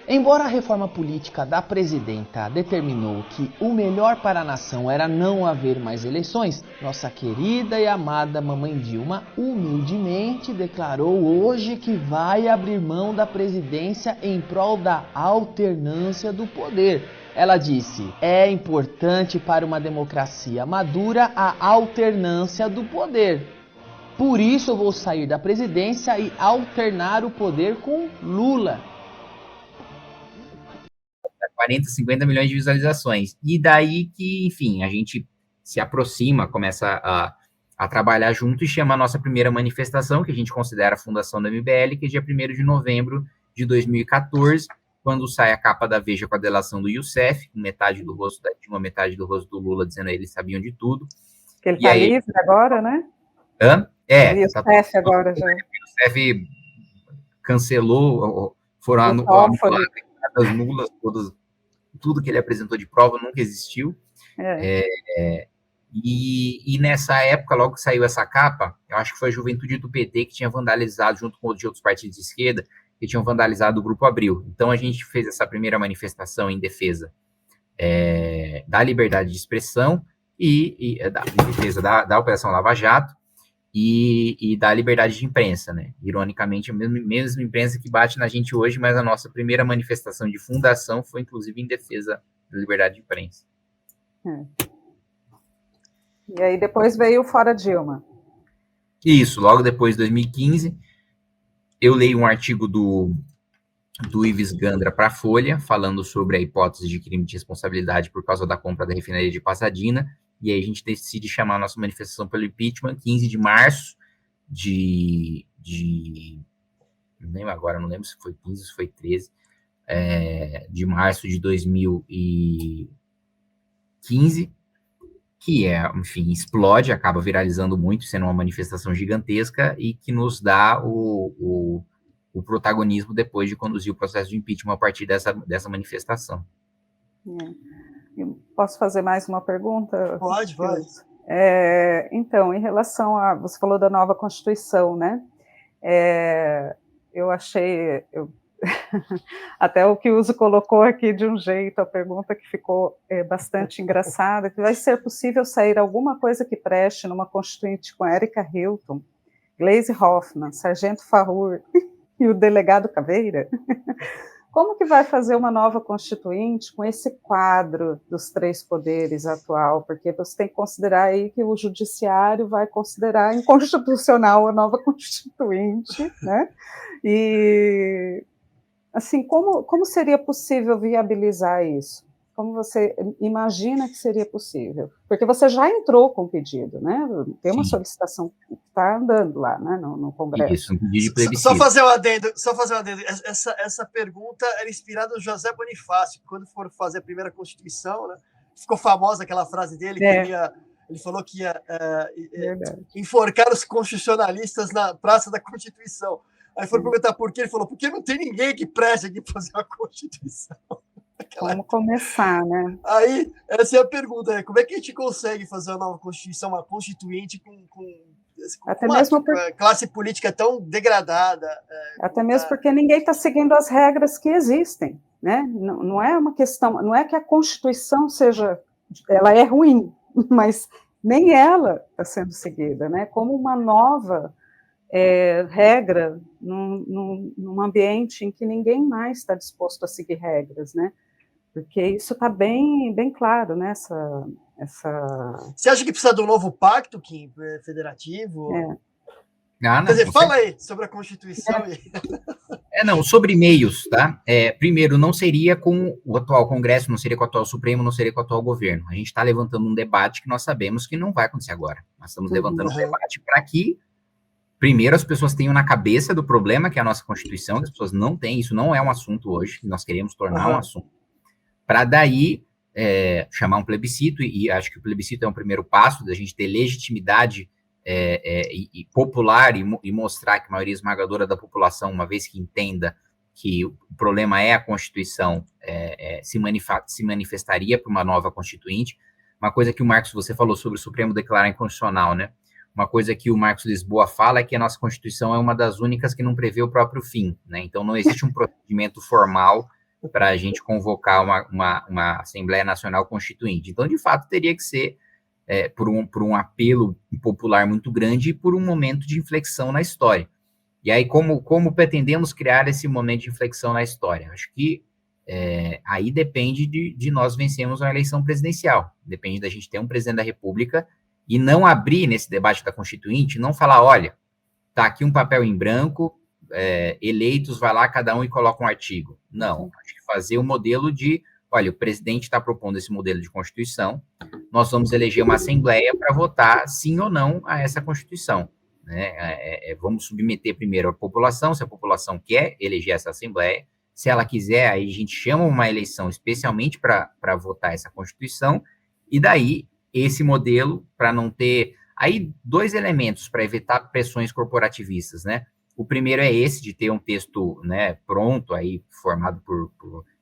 Embora a reforma política da presidenta determinou que o melhor para a nação era não haver mais eleições, nossa querida e amada mamãe Dilma humildemente declarou hoje que vai abrir mão da presidência em prol da alternância do poder. Ela disse: é importante para uma democracia madura a alternância do poder. Por isso eu vou sair da presidência e alternar o poder com Lula. 40, 50 milhões de visualizações. E daí que, enfim, a gente se aproxima, começa a trabalhar junto e chama a nossa primeira manifestação, que a gente considera a fundação do MBL, que é dia 1º de novembro de 2014, quando sai a capa da Veja com a delação do Youssef, metade do rosto da Dilma, metade do rosto do Lula, dizendo que eles sabiam de tudo. Que ele está livre agora, né? Hã? O Youssef agora já. O Youssef cancelou, foram anuladas nulas, tudo que ele apresentou de prova nunca existiu. E nessa época, logo que saiu essa capa, eu acho que foi a Juventude do PT que tinha vandalizado, junto com outros partidos de esquerda, que tinham vandalizado o Grupo Abril. Então, a gente fez essa primeira manifestação em defesa da liberdade de expressão e da defesa da Operação Lava Jato e da liberdade de imprensa, né? Ironicamente, a mesma imprensa que bate na gente hoje, mas a nossa primeira manifestação de fundação foi, inclusive, em defesa da liberdade de imprensa. E aí depois veio o Fora Dilma. Isso, logo depois de 2015, eu leio um artigo do Ives Gandra para a Folha, falando sobre a hipótese de crime de responsabilidade por causa da compra da refinaria de Pasadena, e aí a gente decide chamar a nossa manifestação pelo impeachment, 15 de março não lembro agora, não lembro se foi 15 ou se foi 13, de março de 2015, que enfim, explode, acaba viralizando muito, sendo uma manifestação gigantesca e que nos dá o protagonismo depois de conduzir o processo de impeachment a partir dessa manifestação. Eu posso fazer mais uma pergunta? Pode. Então, em relação você falou da nova Constituição, né? Eu achei... até o que o Uso colocou aqui de um jeito, a pergunta que ficou bastante engraçada, que vai ser possível sair alguma coisa que preste numa Constituinte com Erika Hilton, Gleisi Hoffmann, Sargento Farrur e o delegado Caveira? Como que vai fazer uma nova Constituinte com esse quadro dos 3 poderes atual? Porque você tem que considerar aí que o Judiciário vai considerar inconstitucional a nova Constituinte, né? E, assim, como seria possível viabilizar isso? Como você imagina que seria possível? Porque você já entrou com o pedido, né? Tem uma solicitação que está andando lá, né, no Congresso. Isso, um pedido de plebiscito. Só fazer um adendo. Essa pergunta era inspirada no José Bonifácio, que quando for fazer a primeira Constituição, né, ficou famosa aquela frase dele, que ele falou que ia enforcar os constitucionalistas na Praça da Constituição. Aí foram perguntar por quê, ele falou, porque não tem ninguém que preste aqui para fazer uma Constituição. Vamos começar, né? Aí, essa é a pergunta, como é que a gente consegue fazer uma nova Constituição, uma Constituinte com uma classe política tão degradada? Até mesmo porque ninguém está seguindo as regras que existem, né? Não é uma questão, não é que a Constituição ela é ruim, mas nem ela está sendo seguida, né? Como uma nova regra num ambiente em que ninguém mais está disposto a seguir regras, né? Porque isso está bem, bem claro, né? Você acha que precisa de um novo pacto, Kim, federativo? Quer dizer, fala aí sobre a Constituição. Não, sobre meios, tá? Primeiro, não seria com o atual Congresso, não seria com o atual Supremo, não seria com o atual governo. A gente está levantando um debate que nós sabemos que não vai acontecer agora. Nós estamos levantando um debate para que, primeiro, as pessoas tenham na cabeça do problema que é a nossa Constituição, que as pessoas não têm, isso não é um assunto hoje, que nós queremos tornar um assunto. Para daí chamar um plebiscito, e acho que o plebiscito é um primeiro passo da gente ter legitimidade popular e mostrar que a maioria esmagadora da população, uma vez que entenda que o problema é a Constituição, se manifestaria para uma nova Constituinte. Uma coisa que o Marcos, você falou sobre o Supremo declarar inconstitucional, né? Uma coisa que o Marcos Lisboa fala é que a nossa Constituição é uma das únicas que não prevê o próprio fim, né? Então, não existe um procedimento formal para a gente convocar uma Assembleia Nacional Constituinte. Então, de fato, teria que ser por um apelo popular muito grande e por um momento de inflexão na história. E aí, como pretendemos criar esse momento de inflexão na história? Acho que aí depende de nós vencermos uma eleição presidencial. Depende da gente ter um presidente da República e não abrir nesse debate da Constituinte, não falar, olha, tá aqui um papel em branco, eleitos, vai lá cada um e coloca um artigo. Não, acho que fazer o modelo de, olha, o presidente está propondo esse modelo de Constituição, nós vamos eleger uma Assembleia para votar sim ou não a essa Constituição. Né? Vamos submeter primeiro a população, se a população quer eleger essa Assembleia, se ela quiser, aí a gente chama uma eleição especialmente para votar essa Constituição, e daí esse modelo, para não ter... Aí, 2 elementos para evitar pressões corporativistas, né? O primeiro é esse, de ter um texto, né, pronto, aí, formado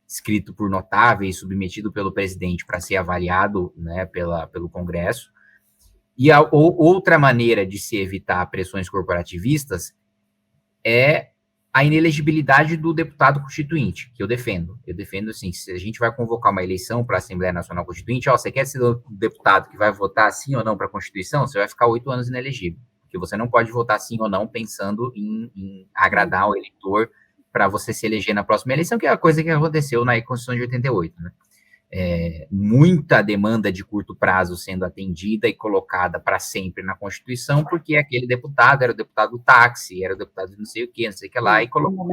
escrito por notáveis, submetido pelo presidente para ser avaliado, né, pelo Congresso. E outra maneira de se evitar pressões corporativistas é a inelegibilidade do deputado constituinte, que eu defendo. Eu defendo, assim, se a gente vai convocar uma eleição para a Assembleia Nacional Constituinte, você quer ser o deputado que vai votar sim ou não para a Constituição, você vai ficar 8 anos inelegível, porque você não pode votar sim ou não pensando em agradar o eleitor para você se eleger na próxima eleição, que é a coisa que aconteceu na Constituição de 88, né? Muita demanda de curto prazo sendo atendida e colocada para sempre na Constituição, porque aquele deputado era o deputado do táxi, era o deputado de não sei o que lá, e colocou.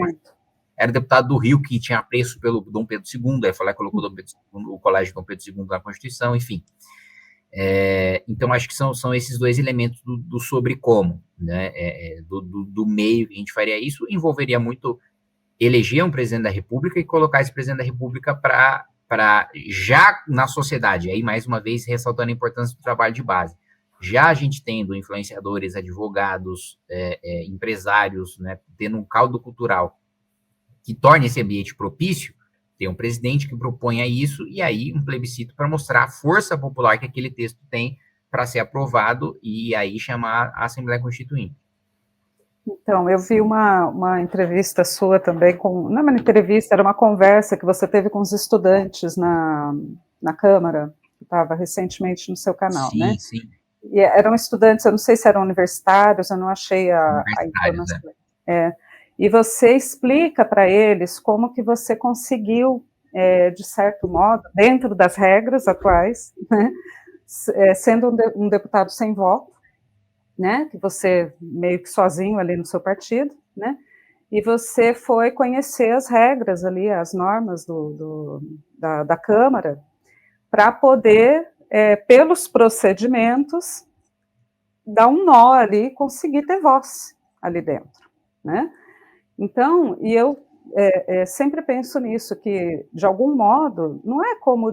Era o deputado do Rio que tinha apreço pelo Dom Pedro II, aí foi lá e colocou o Colégio Dom Pedro II na Constituição, enfim. Então, acho que são esses 2 elementos do sobre como, né? Do meio que a gente faria isso, envolveria muito eleger um presidente da República e colocar esse presidente da República para já na sociedade, aí mais uma vez ressaltando a importância do trabalho de base, já a gente tendo influenciadores, advogados, empresários, né, tendo um caldo cultural que torne esse ambiente propício, tem um presidente que proponha isso, e aí um plebiscito para mostrar a força popular que aquele texto tem para ser aprovado, e aí chamar a Assembleia Constituinte. Então, eu vi uma entrevista sua também, não é uma entrevista, era uma conversa que você teve com os estudantes na Câmara, que estava recentemente no seu canal, sim, né? Sim, e eram estudantes, eu não sei se eram universitários, eu não achei a informação. E você explica para eles como que você conseguiu, de certo modo, dentro das regras atuais, né, sendo um deputado sem voto, né, que você meio que sozinho ali no seu partido, né, e você foi conhecer as regras ali, as normas da Câmara, para poder, pelos procedimentos, dar um nó ali e conseguir ter voz ali dentro, né. Então, e eu sempre penso nisso, que, de algum modo, não é como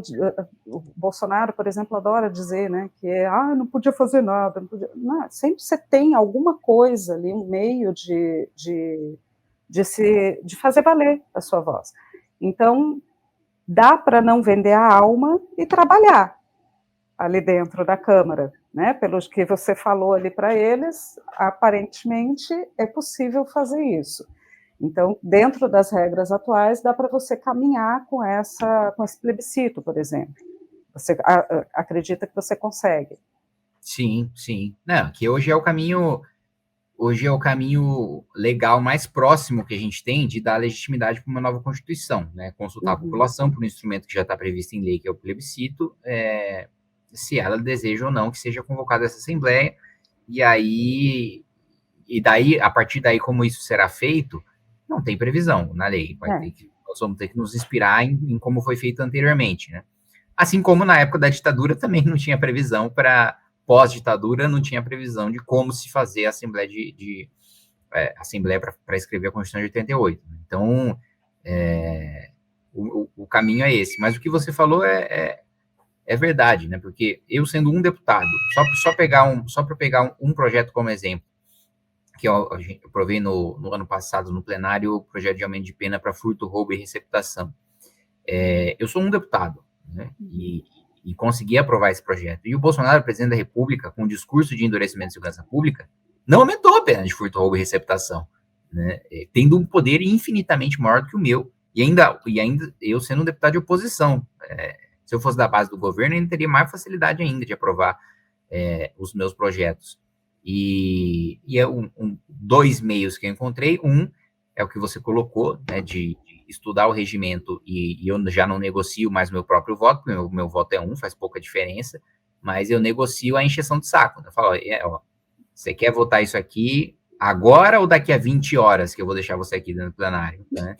o Bolsonaro, por exemplo, adora dizer, né, que não podia fazer nada, não, sempre você tem alguma coisa ali, um meio de fazer valer a sua voz. Então, dá para não vender a alma e trabalhar ali dentro da Câmara, né, pelo que você falou ali para eles, aparentemente é possível fazer isso. Então, dentro das regras atuais, dá para você caminhar com esse plebiscito, por exemplo. Você acredita que você consegue? Sim. Não, que hoje é o caminho legal mais próximo que a gente tem de dar legitimidade para uma nova Constituição, né? Consultar a população por um instrumento que já está previsto em lei, que é o plebiscito, se ela deseja ou não que seja convocada essa Assembleia, e daí, a partir daí, como isso será feito, não tem previsão na lei. Nós vamos ter que nos inspirar em como foi feito anteriormente, né? Assim como na época da ditadura também não tinha previsão para pós-ditadura, não tinha previsão de como se fazer a Assembleia para escrever a Constituição de 88. Então, o caminho é esse. Mas o que você falou é verdade, né? Porque eu sendo um deputado, só para pegar um projeto como exemplo, que eu provei no ano passado, no plenário, o projeto de aumento de pena para furto, roubo e receptação. Eu sou um deputado, né, e consegui aprovar esse projeto. E o Bolsonaro, presidente da República, com um discurso de endurecimento de segurança pública, não aumentou a pena de furto, roubo e receptação, né, tendo um poder infinitamente maior do que o meu. E ainda eu sendo um deputado de oposição. Se eu fosse da base do governo, eu teria mais facilidade ainda de aprovar os meus projetos. E é 2 meios que eu encontrei. Um é o que você colocou, né, de estudar o regimento, e eu já não negocio mais meu próprio voto, porque o meu voto é 1, faz pouca diferença, mas eu negocio a encheção de saco. Eu falo, você quer votar isso aqui agora ou daqui a 20 horas que eu vou deixar você aqui dentro do plenário, né?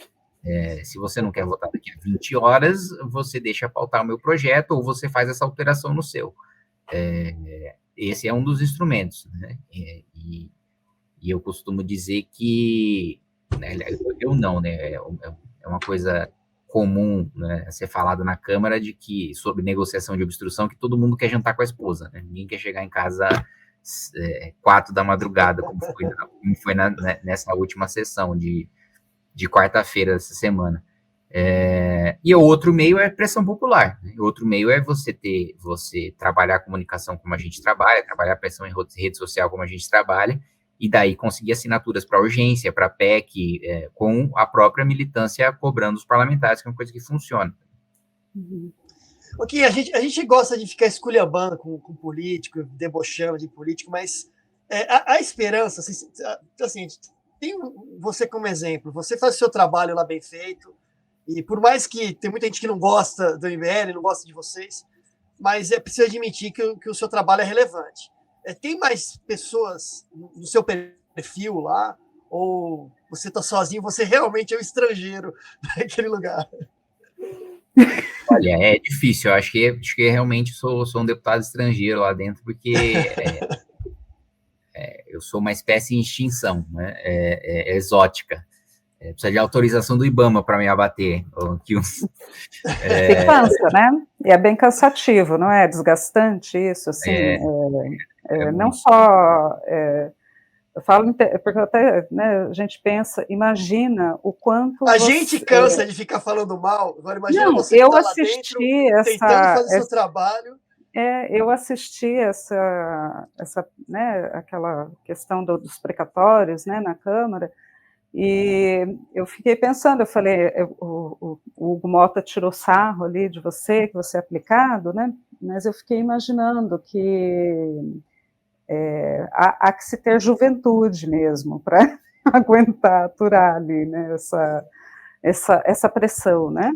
Se você não quer votar daqui a 20 horas, você deixa pautar o meu projeto ou você faz essa alteração no seu. Esse é um dos instrumentos, né? E eu costumo dizer que, né, eu não, né? É uma coisa comum, né, a ser falado na Câmara sobre negociação de obstrução, que todo mundo quer jantar com a esposa, né? Ninguém quer chegar em casa 4 da madrugada, como foi nessa última sessão de quarta-feira dessa semana. E o outro meio é pressão popular. Né? O outro meio é você trabalhar a comunicação como a gente trabalha pressão em rede social como a gente trabalha, e daí conseguir assinaturas para urgência, para PEC, com a própria militância cobrando os parlamentares, que é uma coisa que funciona. Ok, a gente gosta de ficar esculhambando com político, debochando de político, mas a esperança, assim, tem você como exemplo, você faz o seu trabalho lá bem feito, e por mais que tem muita gente que não gosta do MBL, não gosta de vocês, mas é preciso admitir que o seu trabalho é relevante. Tem mais pessoas no seu perfil lá, ou você está sozinho, você realmente é um estrangeiro naquele lugar? Olha, é difícil, eu acho que realmente sou um deputado estrangeiro lá dentro, porque eu sou uma espécie em extinção, né? Exótica. Precisa de autorização do IBAMA para me abater. E cansa, né? E é bem cansativo, não é? Desgastante isso, assim. Não só... eu falo, porque até, né, a gente pensa, imagina o quanto a gente cansa de ficar falando mal, agora imagina não, você que eu tá lá assisti dentro, tentando fazer seu trabalho. Eu assisti essa né, aquela questão dos precatórios, né, na Câmara, e eu fiquei pensando, eu falei, o Hugo Mota tirou sarro ali de você, que você é aplicado, né, mas eu fiquei imaginando que há que se ter juventude mesmo para aguentar, aturar ali, né, essa pressão, né,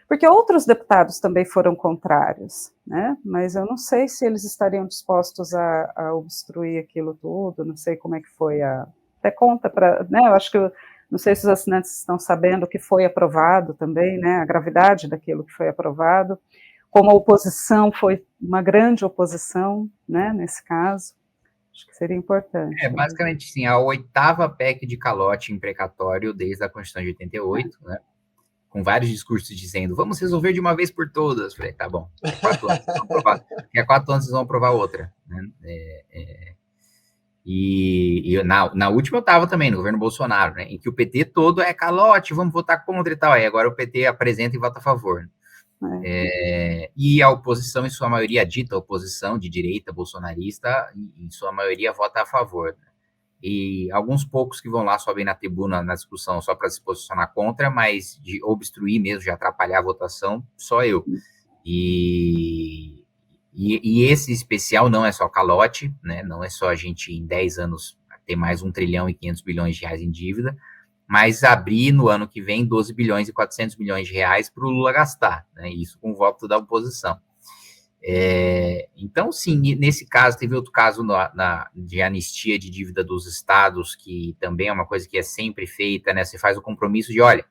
porque outros deputados também foram contrários, né, mas eu não sei se eles estariam dispostos a obstruir aquilo tudo, não sei como é que foi até conta para, né, eu acho que, não sei se os assinantes estão sabendo o que foi aprovado também, né, a gravidade daquilo que foi aprovado, como a oposição foi uma grande oposição, né, nesse caso, acho que seria importante. Basicamente, sim, a 8ª PEC de calote em precatório desde a Constituição de 88, né, com vários discursos dizendo, vamos resolver de uma vez por todas. Falei, tá bom, daqui a 4 anos vocês vão aprovar, daqui a 4 anos vocês vão aprovar outra. Né? E na última eu estava também, no governo Bolsonaro, né, em que o PT todo é calote, vamos votar contra e tal. Aí agora o PT apresenta e vota a favor. E a oposição, em sua maioria, a dita oposição de direita bolsonarista, em sua maioria vota a favor. Né? E alguns poucos que vão lá, sobem na tribuna na discussão só para se posicionar contra, mas de obstruir mesmo, de atrapalhar a votação, só eu. E esse especial não é só calote, né? Não é só a gente em 10 anos ter mais 1 trilhão e 500 bilhões de reais em dívida, mas abrir no ano que vem 12 bilhões e 400 milhões de reais para o Lula gastar, né? Isso com o voto da oposição. Então, sim, nesse caso, teve outro caso de anistia de dívida dos estados, que também é uma coisa que é sempre feita, né? Você faz o compromisso de, olha,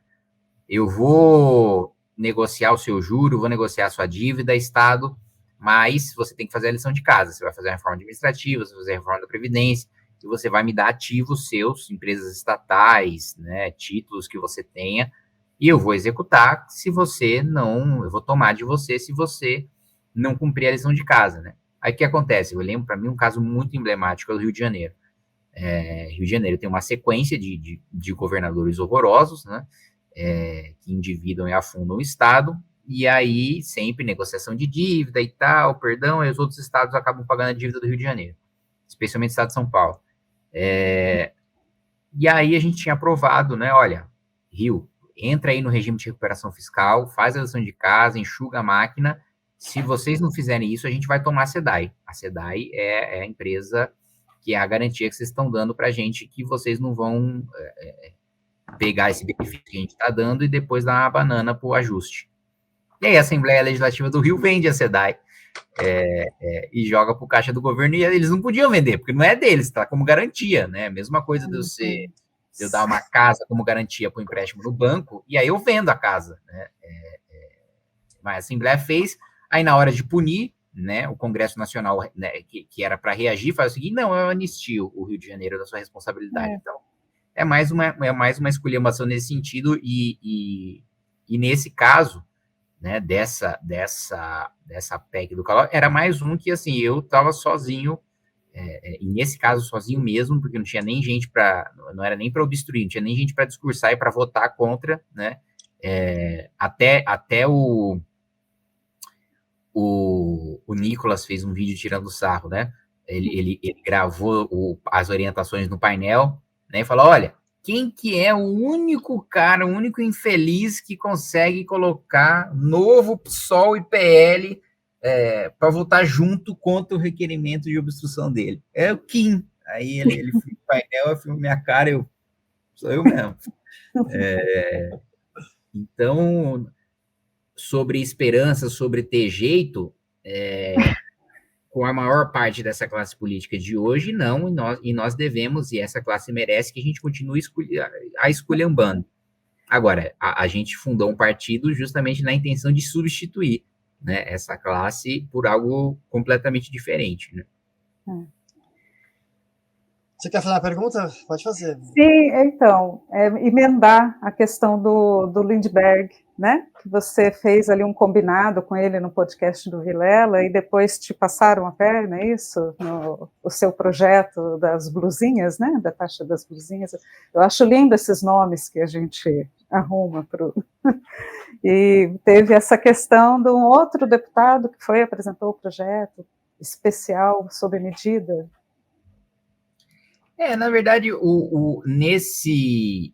eu vou negociar o seu juro, vou negociar a sua dívida, estado, mas você tem que fazer a lição de casa, você vai fazer a reforma administrativa, você vai fazer a reforma da Previdência, e você vai me dar ativos seus, empresas estatais, né, títulos que você tenha, e eu vou executar se você não, eu vou tomar de você se você não cumprir a lição de casa, né. Aí o que acontece? Eu lembro, para mim, um caso muito emblemático é o Rio de Janeiro. Rio de Janeiro tem uma sequência de governadores horrorosos, né, que endividam e afundam o Estado, e aí sempre negociação de dívida e tal, perdão, e os outros estados acabam pagando a dívida do Rio de Janeiro, especialmente o estado de São Paulo. E aí a gente tinha aprovado, né, olha, Rio, entra aí no regime de recuperação fiscal, faz a lição de casa, enxuga a máquina, se vocês não fizerem isso, a gente vai tomar a SEDAI. A SEDAI é a empresa que é a garantia que vocês estão dando para a gente que vocês não vão pegar esse benefício que a gente está dando e depois dar uma banana para o ajuste. E aí a Assembleia Legislativa do Rio vende a SEDAI e joga para o caixa do governo, e eles não podiam vender, porque não é deles, está como garantia, né? Mesma coisa de você eu dar uma casa como garantia para o empréstimo no banco, e aí eu vendo a casa, né? Mas a Assembleia fez, aí na hora de punir, né, o Congresso Nacional, né, que era para reagir, faz o seguinte: não, eu anistio o Rio de Janeiro da sua responsabilidade. Então, é mais uma esculhambação nesse sentido, e nesse caso, né, dessa PEC do calor, era mais um que, assim, eu estava sozinho, e nesse caso sozinho mesmo, porque não tinha nem gente não era nem para obstruir, não tinha nem gente para discursar e para votar contra, né, até o Nicolas fez um vídeo tirando sarro, né, ele gravou as orientações no painel, né, e falou: olha, quem que é o único cara, o único infeliz que consegue colocar Novo, PSOL e PL para votar junto contra o requerimento de obstrução dele? É o Kim. Aí ele foi no painel, eu filmei minha cara, sou eu mesmo. Então, sobre esperança, sobre ter jeito, com a maior parte dessa classe política de hoje, não, e nós devemos, e essa classe merece que a gente continue esculhambando. Agora, a gente fundou um partido justamente na intenção de substituir, né, essa classe por algo completamente diferente, né? Você quer fazer uma pergunta? Pode fazer. Sim, então, emendar a questão do Lindbergh, né? Que você fez ali um combinado com ele no podcast do Vilela e depois te passaram a perna, é isso? O seu projeto das blusinhas, né? Da taxa das blusinhas. Eu acho lindo esses nomes que a gente arruma E teve essa questão de um outro deputado que apresentou o projeto especial sob medida. Na verdade, nesse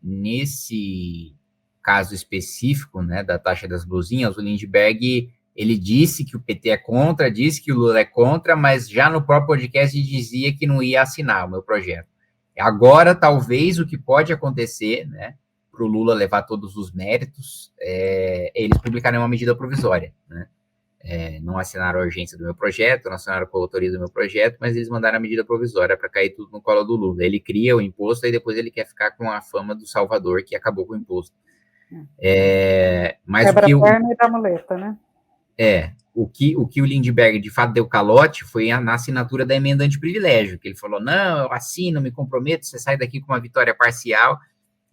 caso específico, né, da taxa das blusinhas, o Lindbergh, ele disse que o PT é contra, disse que o Lula é contra, mas já no próprio podcast ele dizia que não ia assinar o meu projeto. Agora, talvez, o que pode acontecer, né, para o Lula levar todos os méritos, eles publicarem uma medida provisória, né? Não assinaram a urgência do meu projeto, não assinaram a coautoria do meu projeto, mas eles mandaram a medida provisória para cair tudo no colo do Lula. Ele cria o imposto e depois ele quer ficar com a fama do Salvador, que acabou com o imposto. Mas quebra a perna e dá muleta, né? O que o Lindbergh de fato deu calote foi na assinatura da emenda antiprivilégio, que ele falou: não, eu assino, me comprometo, você sai daqui com uma vitória parcial.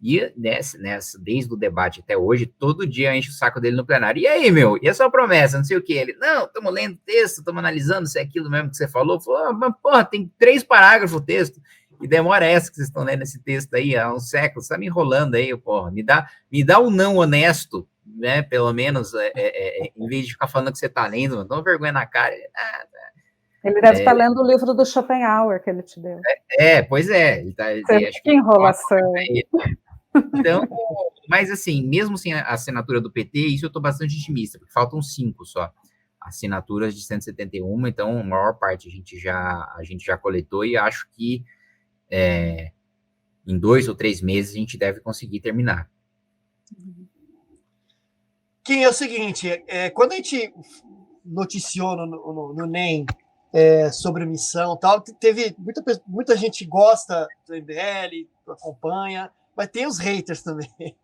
E desde o debate até hoje, todo dia enche o saco dele no plenário. E aí, meu? E a sua promessa? Não sei o que. Ele: não, estamos lendo o texto, estamos analisando se é aquilo mesmo que você falou. Falou: mas, porra, tem 3 parágrafos o texto. E demora essa que vocês estão lendo esse texto aí há um século. Você está me enrolando aí, porra. Me dá um não honesto, né? Pelo menos, em vez de ficar falando que você está lendo, não dá vergonha na cara. Ele deve estar lendo o livro do Schopenhauer que ele te deu. Pois é. Ele acho que enrolação. Então, mas assim, mesmo sem a assinatura do PT, isso eu estou bastante otimista, porque faltam 5 só assinaturas de 171, então a maior parte a gente já coletou e acho que em 2 ou 3 meses a gente deve conseguir terminar. Kim, é o seguinte, quando a gente noticiou no NEM sobre missão e tal, teve muita gente que gosta do MBL, acompanha, mas tem os haters também.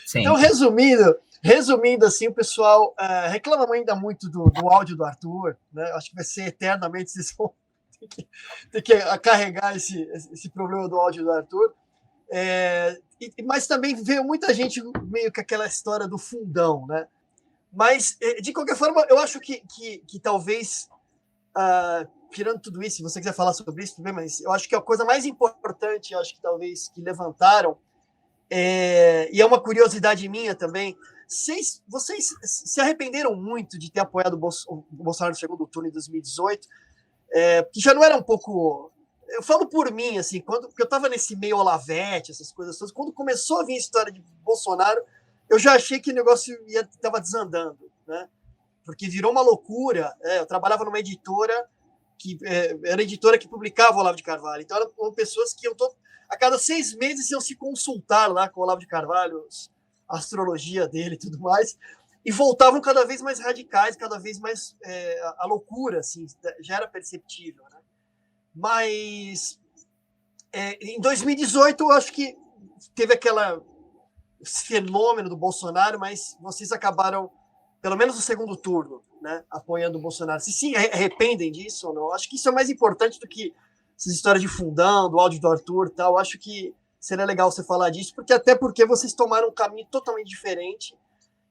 Sim. Então, resumindo assim, o pessoal reclama ainda muito do áudio do Arthur, né? Acho que vai ser eternamente, vocês vão ter que carregar esse problema do áudio do Arthur. Mas também veio muita gente meio que aquela história do fundão, né? Mas, de qualquer forma, eu acho que talvez, tirando tudo isso, se você quiser falar sobre isso, tudo bem, mas eu acho que a coisa mais importante, eu acho que talvez que levantaram, e é uma curiosidade minha também, vocês se arrependeram muito de ter apoiado o Bolsonaro no segundo turno em 2018, que já não era um pouco... Eu falo por mim, assim, porque eu estava nesse meio Olavete, essas coisas todas, quando começou a vir a história de Bolsonaro, eu já achei que o negócio estava desandando, né? Porque virou uma loucura. Eu trabalhava numa editora que era a editora que publicava o Olavo de Carvalho. Então, eram pessoas que a cada 6 meses iam se consultar lá com o Olavo de Carvalho, a astrologia dele e tudo mais, e voltavam cada vez mais radicais, cada vez mais a loucura, assim, já era perceptível, né? Mas em 2018, eu acho que teve esse fenômeno do Bolsonaro, mas vocês acabaram, pelo menos no segundo turno, né, apoiando o Bolsonaro. Vocês se arrependem disso ou não? Acho que isso é mais importante do que essas histórias de fundão, do áudio do Arthur e tal. Acho que seria legal você falar disso, até porque vocês tomaram um caminho totalmente diferente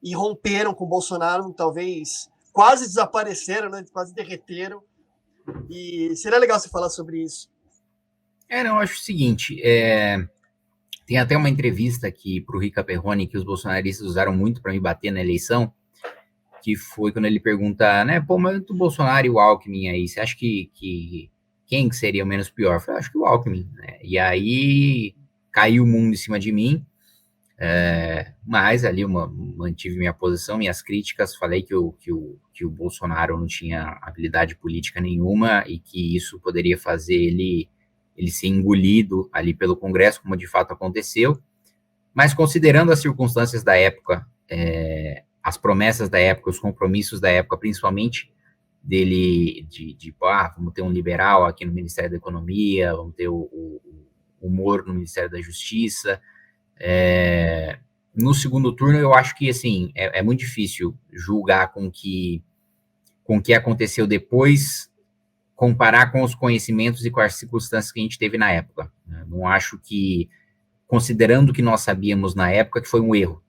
e romperam com o Bolsonaro, talvez quase desapareceram, né, quase derreteram. E seria legal você falar sobre isso. Não, eu acho o seguinte, tem até uma entrevista aqui para o Rica Perrone que os bolsonaristas usaram muito para me bater na eleição, que foi quando ele pergunta, né, pô, mas o Bolsonaro e o Alckmin aí, você acha que quem seria o menos pior? Eu falei, acho que o Alckmin, né? E aí caiu o mundo em cima de mim, mas ali eu mantive minha posição, minhas críticas, falei que o Bolsonaro não tinha habilidade política nenhuma e que isso poderia fazer ele ser engolido ali pelo Congresso, como de fato aconteceu, mas considerando as circunstâncias da época, as promessas da época, os compromissos da época, principalmente dele, vamos ter um liberal aqui no Ministério da Economia, vamos ter o Moro no Ministério da Justiça. No segundo turno, eu acho que, assim, é muito difícil julgar com o que aconteceu depois, comparar com os conhecimentos e com as circunstâncias que a gente teve na época. Não acho que, considerando o que nós sabíamos na época, que foi um erro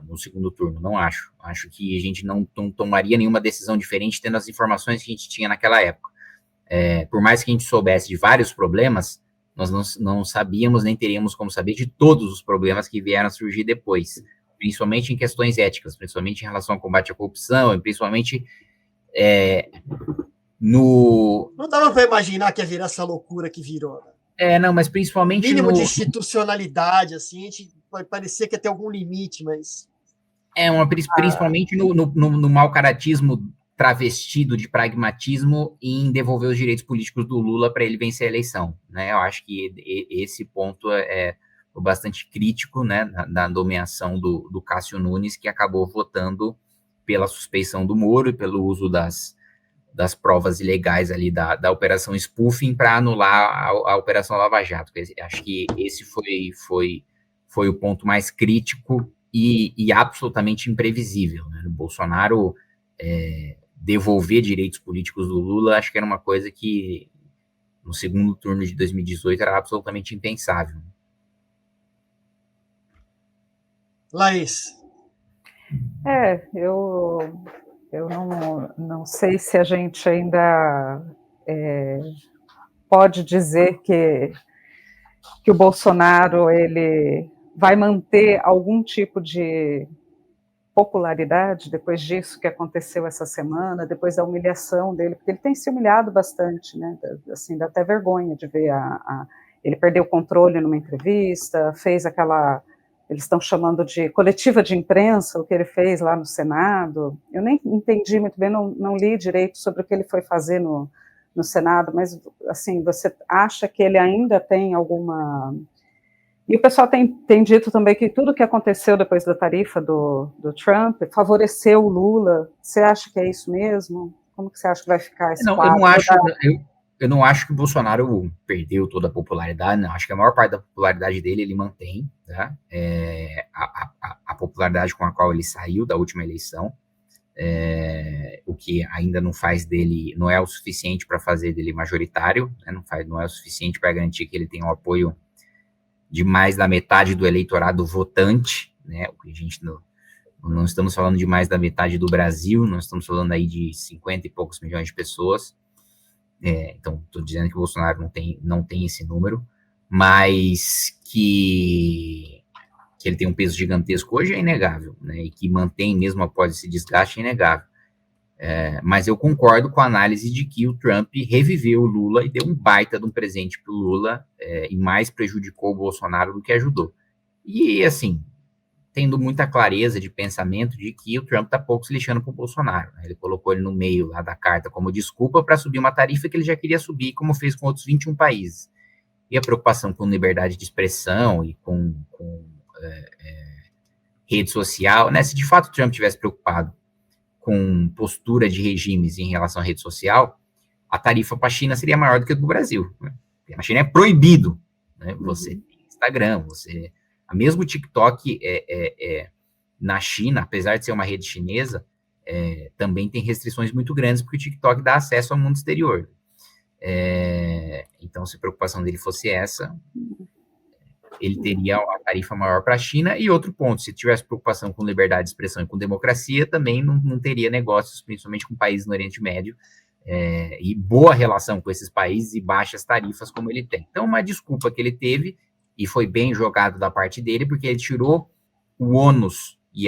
no segundo turno, não acho. Acho que a gente não tomaria nenhuma decisão diferente tendo as informações que a gente tinha naquela época. Por mais que a gente soubesse de vários problemas, nós não sabíamos, nem teríamos como saber de todos os problemas que vieram a surgir depois, principalmente em questões éticas, principalmente em relação ao combate à corrupção, e principalmente Não dava para imaginar que ia virar essa loucura que virou. Não, mas principalmente mínimo de institucionalidade, assim, a gente pode parecer que ia ter algum limite, mas... Principalmente no mau caratismo travestido de pragmatismo em devolver os direitos políticos do Lula para ele vencer a eleição, né? Eu acho que esse ponto é bastante crítico, né, na nomeação do Cássio Nunes, que acabou votando pela suspeição do Moro e pelo uso das provas ilegais ali da Operação Spoofing para anular a Operação Lava Jato. Acho que esse foi o ponto mais crítico e absolutamente imprevisível, né? O Bolsonaro devolver direitos políticos do Lula, acho que era uma coisa que no segundo turno de 2018 era absolutamente impensável. Laís. Eu não sei se a gente ainda pode dizer que o Bolsonaro ele vai manter algum tipo de popularidade depois disso que aconteceu essa semana, depois da humilhação dele, porque ele tem se humilhado bastante, né? Assim, dá até vergonha de ver ele perdeu o controle numa entrevista, fez aquela, eles estão chamando de coletiva de imprensa, o que ele fez lá no Senado. Eu nem entendi muito bem, não li direito sobre o que ele foi fazer no Senado, mas, assim, você acha que ele ainda tem alguma... E o pessoal tem dito também que tudo que aconteceu depois da tarifa do Trump favoreceu o Lula. Você acha que é isso mesmo? Como que você acha que vai ficar esse quadro? Eu não acho que o Bolsonaro perdeu toda a popularidade, não. Acho que a maior parte da popularidade dele ele mantém, tá? A popularidade com a qual ele saiu da última eleição, o que ainda não faz dele, não é o suficiente para fazer dele majoritário, né? Não é o suficiente para garantir que ele tenha o apoio de mais da metade do eleitorado votante, né? A gente não estamos falando de mais da metade do Brasil, nós estamos falando aí de 50 e poucos milhões de pessoas. Então, estou dizendo que o Bolsonaro não tem esse número, mas que ele tem um peso gigantesco hoje é inegável, né? E que mantém mesmo após esse desgaste é inegável. Mas eu concordo com a análise de que o Trump reviveu o Lula e deu um baita de um presente para o Lula e mais prejudicou o Bolsonaro do que ajudou. E, assim, tendo muita clareza de pensamento de que o Trump está pouco se lixando para o Bolsonaro, né? Ele colocou ele no meio lá da carta como desculpa para subir uma tarifa que ele já queria subir, como fez com outros 21 países. E a preocupação com liberdade de expressão e com rede social, né? Se de fato o Trump tivesse preocupado com postura de regimes em relação à rede social, a tarifa para a China seria maior do que a do Brasil, né? Na China é proibido, né, você Instagram, mesmo o TikTok na China, apesar de ser uma rede chinesa, também tem restrições muito grandes, porque o TikTok dá acesso ao mundo exterior. Então, se a preocupação dele fosse essa, ele teria a tarifa maior para a China. E outro ponto, se tivesse preocupação com liberdade de expressão e com democracia, também não teria negócios, principalmente com países no Oriente Médio, e boa relação com esses países e baixas tarifas como ele tem. Então, uma desculpa que ele teve, e foi bem jogado da parte dele, porque ele tirou o ônus e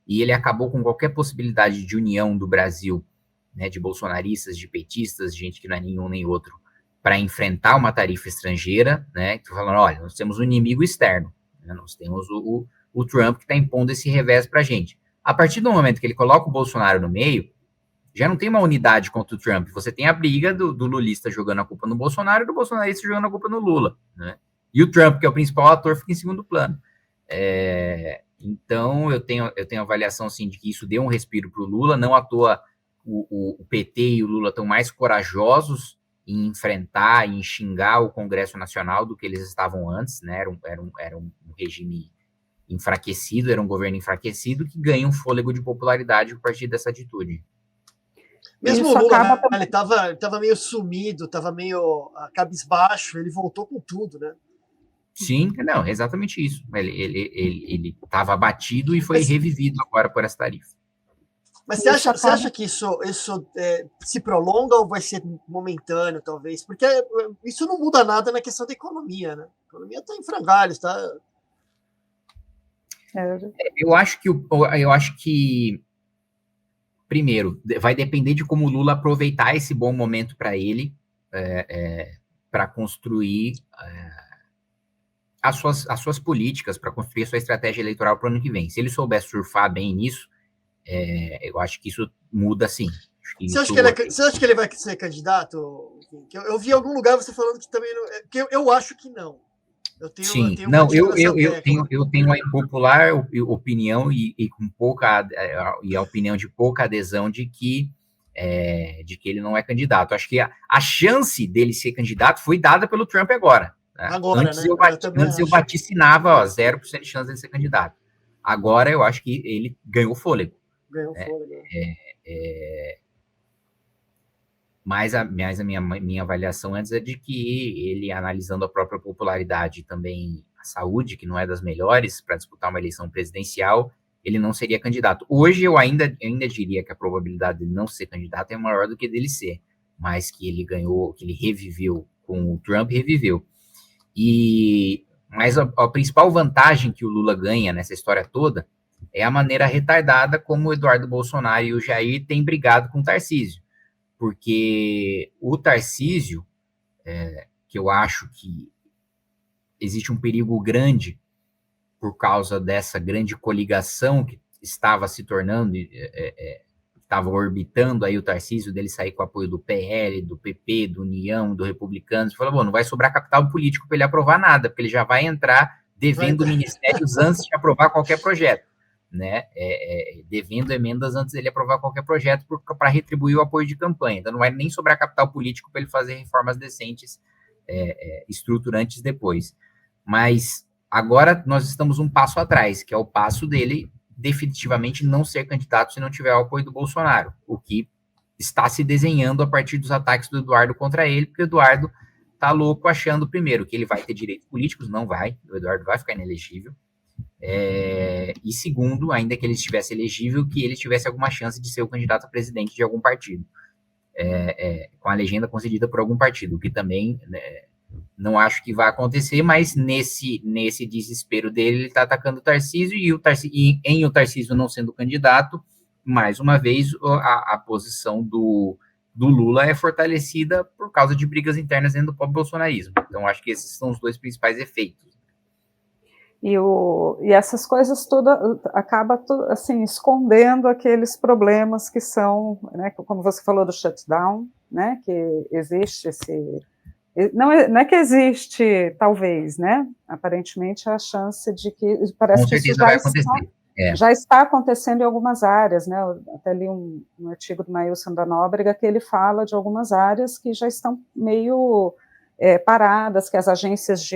ele acabou com qualquer possibilidade de união do Brasil, né, de bolsonaristas, de petistas, de gente que não é nenhum nem outro, para enfrentar uma tarifa estrangeira, né, que falando, olha, nós temos um inimigo externo, né, nós temos o Trump que está impondo esse revés para a gente. A partir do momento que ele coloca o Bolsonaro no meio, já não tem uma unidade contra o Trump, você tem a briga do lulista jogando a culpa no Bolsonaro e do bolsonarista jogando a culpa no Lula, né, e o Trump, que é o principal ator, fica em segundo plano. Então, eu tenho a avaliação, assim, de que isso deu um respiro para o Lula, não à toa o PT e o Lula estão mais corajosos em enfrentar e em xingar o Congresso Nacional do que eles estavam antes, né? Era um regime enfraquecido, era um governo enfraquecido que ganha um fôlego de popularidade a partir dessa atitude. Mesmo o Lula, né, ele estava meio sumido, estava meio cabisbaixo, ele voltou com tudo, né? Sim, não, exatamente isso. Ele estava abatido e foi revivido agora por essa tarifa. Mas você acha que isso se prolonga ou vai ser momentâneo, talvez? Porque isso não muda nada na questão da economia, né? A economia está em frangalhos, tá? Eu acho que primeiro, vai depender de como o Lula aproveitar esse bom momento para ele, para construir as suas políticas, para construir a sua estratégia eleitoral para o ano que vem. Se ele souber surfar bem nisso, eu acho que isso muda, sim. Você acha que ele vai ser candidato? Eu vi em algum lugar você falando que também não. Eu acho que não. Eu tenho a impopular opinião e com pouca e a opinião de pouca adesão de que ele não é candidato. Acho que a chance dele ser candidato foi dada pelo Trump agora. Né? Antes eu vaticinava 0% de chance dele ser candidato. Agora eu acho que ele ganhou fôlego. Mas a minha avaliação antes é de que ele, analisando a própria popularidade e também a saúde, que não é das melhores para disputar uma eleição presidencial, ele não seria candidato. Hoje eu ainda diria que a probabilidade de não ser candidato é maior do que dele ser, mas que ele ganhou, que ele reviveu com o Trump, reviveu. Mas a principal vantagem que o Lula ganha nessa história toda é a maneira retardada como o Eduardo Bolsonaro e o Jair têm brigado com o Tarcísio. Porque o Tarcísio, que eu acho que existe um perigo grande por causa dessa grande coligação que estava se tornando, estava orbitando aí o Tarcísio, dele sair com o apoio do PL, do PP, do União, do Republicanos, falou, bom, não vai sobrar capital político para ele aprovar nada, porque ele já vai entrar devendo ministérios antes de aprovar qualquer projeto. Né, devendo emendas antes dele aprovar qualquer projeto para retribuir o apoio de campanha. Então não vai nem sobrar capital político para ele fazer reformas decentes, estruturantes depois. Mas agora nós estamos um passo atrás, que é o passo dele definitivamente não ser candidato se não tiver o apoio do Bolsonaro, o que está se desenhando a partir dos ataques do Eduardo contra ele, porque o Eduardo está louco achando, primeiro, que ele vai ter direitos políticos, não vai, o Eduardo vai ficar inelegível, e segundo, ainda que ele estivesse elegível, que ele tivesse alguma chance de ser o candidato a presidente de algum partido, com a legenda concedida por algum partido, o que também não acho que vai acontecer, mas nesse desespero dele, ele está atacando o Tarcísio, e o Tarcísio não sendo candidato, mais uma vez, a posição do Lula é fortalecida por causa de brigas internas dentro do próprio bolsonarismo. Então, acho que esses são os dois principais efeitos. E essas coisas todas acaba assim, escondendo aqueles problemas que são, né, como você falou do shutdown, né, que existe esse... Não é que existe, talvez, né, aparentemente a chance de que... Parece com certeza vai acontecer. Já está acontecendo em algumas áreas, né, eu até li um artigo do Maílson da Nóbrega que ele fala de algumas áreas que já estão meio paradas, que as agências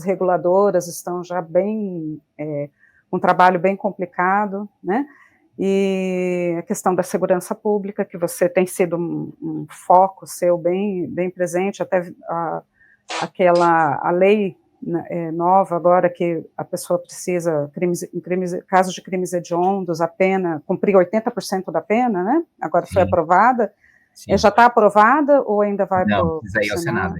reguladoras estão já bem, um trabalho bem complicado, né? E a questão da segurança pública, que você tem sido um foco seu bem presente, até a lei nova agora, que a pessoa precisa, casos de crimes hediondos, a pena, cumprir 80% da pena, né? Agora foi aprovada. Já está aprovada ou ainda vai para o precisa ir ao Senado?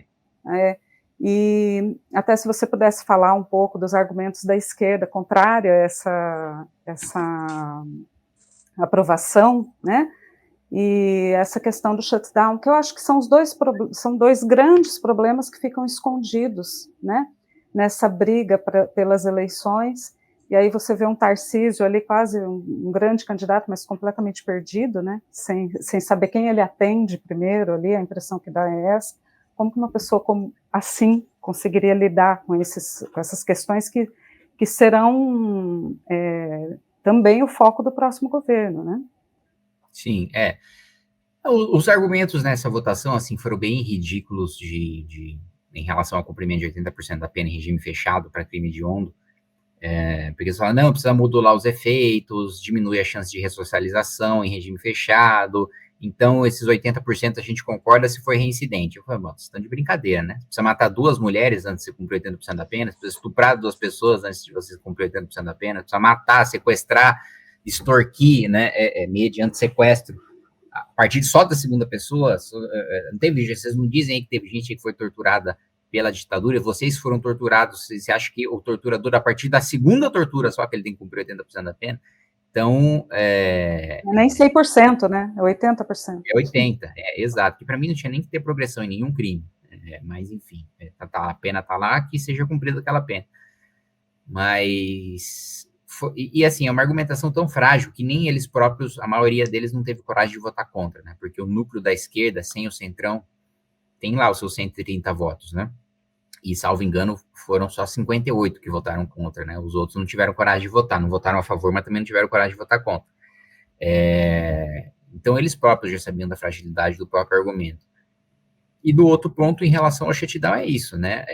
E até se você pudesse falar um pouco dos argumentos da esquerda contrária a essa aprovação, né? E essa questão do shutdown, que eu acho que são dois grandes problemas que ficam escondidos, né? Nessa briga pelas eleições. E aí você vê um Tarcísio ali, quase um grande candidato, mas completamente perdido, né? Sem saber quem ele atende primeiro ali, a impressão que dá é essa. Como que uma pessoa assim conseguiria lidar com essas questões que serão também o foco do próximo governo, né? Sim, Os argumentos nessa votação, assim, foram bem ridículos em relação ao cumprimento de 80% da pena em regime fechado para crime hediondo. Porque eles falam, não, precisa modular os efeitos, diminui a chance de ressocialização em regime fechado, então esses 80% a gente concorda se for reincidente. Eu falei, mano, vocês estão de brincadeira, né? Você precisa matar 2 mulheres antes de você cumprir 80% da pena, você precisa estuprar 2 pessoas antes de você cumprir 80% da pena, precisa matar, sequestrar, extorquir, né, mediante sequestro, a partir só da segunda pessoa. Não teve, vocês não dizem aí que teve gente que foi torturada pela ditadura, vocês foram torturados, você acha que o torturador, a partir da segunda tortura, só que ele tem que cumprir 80% da pena? Então, nem 100%, né? É 80%. É 80%, exato. Que para mim não tinha nem que ter progressão em nenhum crime. Mas, enfim, a pena está lá, que seja cumprida aquela pena. Mas, assim, é uma argumentação tão frágil que nem eles próprios, a maioria deles não teve coragem de votar contra, né? Porque o núcleo da esquerda, sem o centrão, tem lá os seus 130 votos, né? E, salvo engano, foram só 58 que votaram contra, né? Os outros não tiveram coragem de votar, não votaram a favor, mas também não tiveram coragem de votar contra. Então, eles próprios já sabiam da fragilidade do próprio argumento. E do outro ponto, em relação ao shutdown, é isso, né?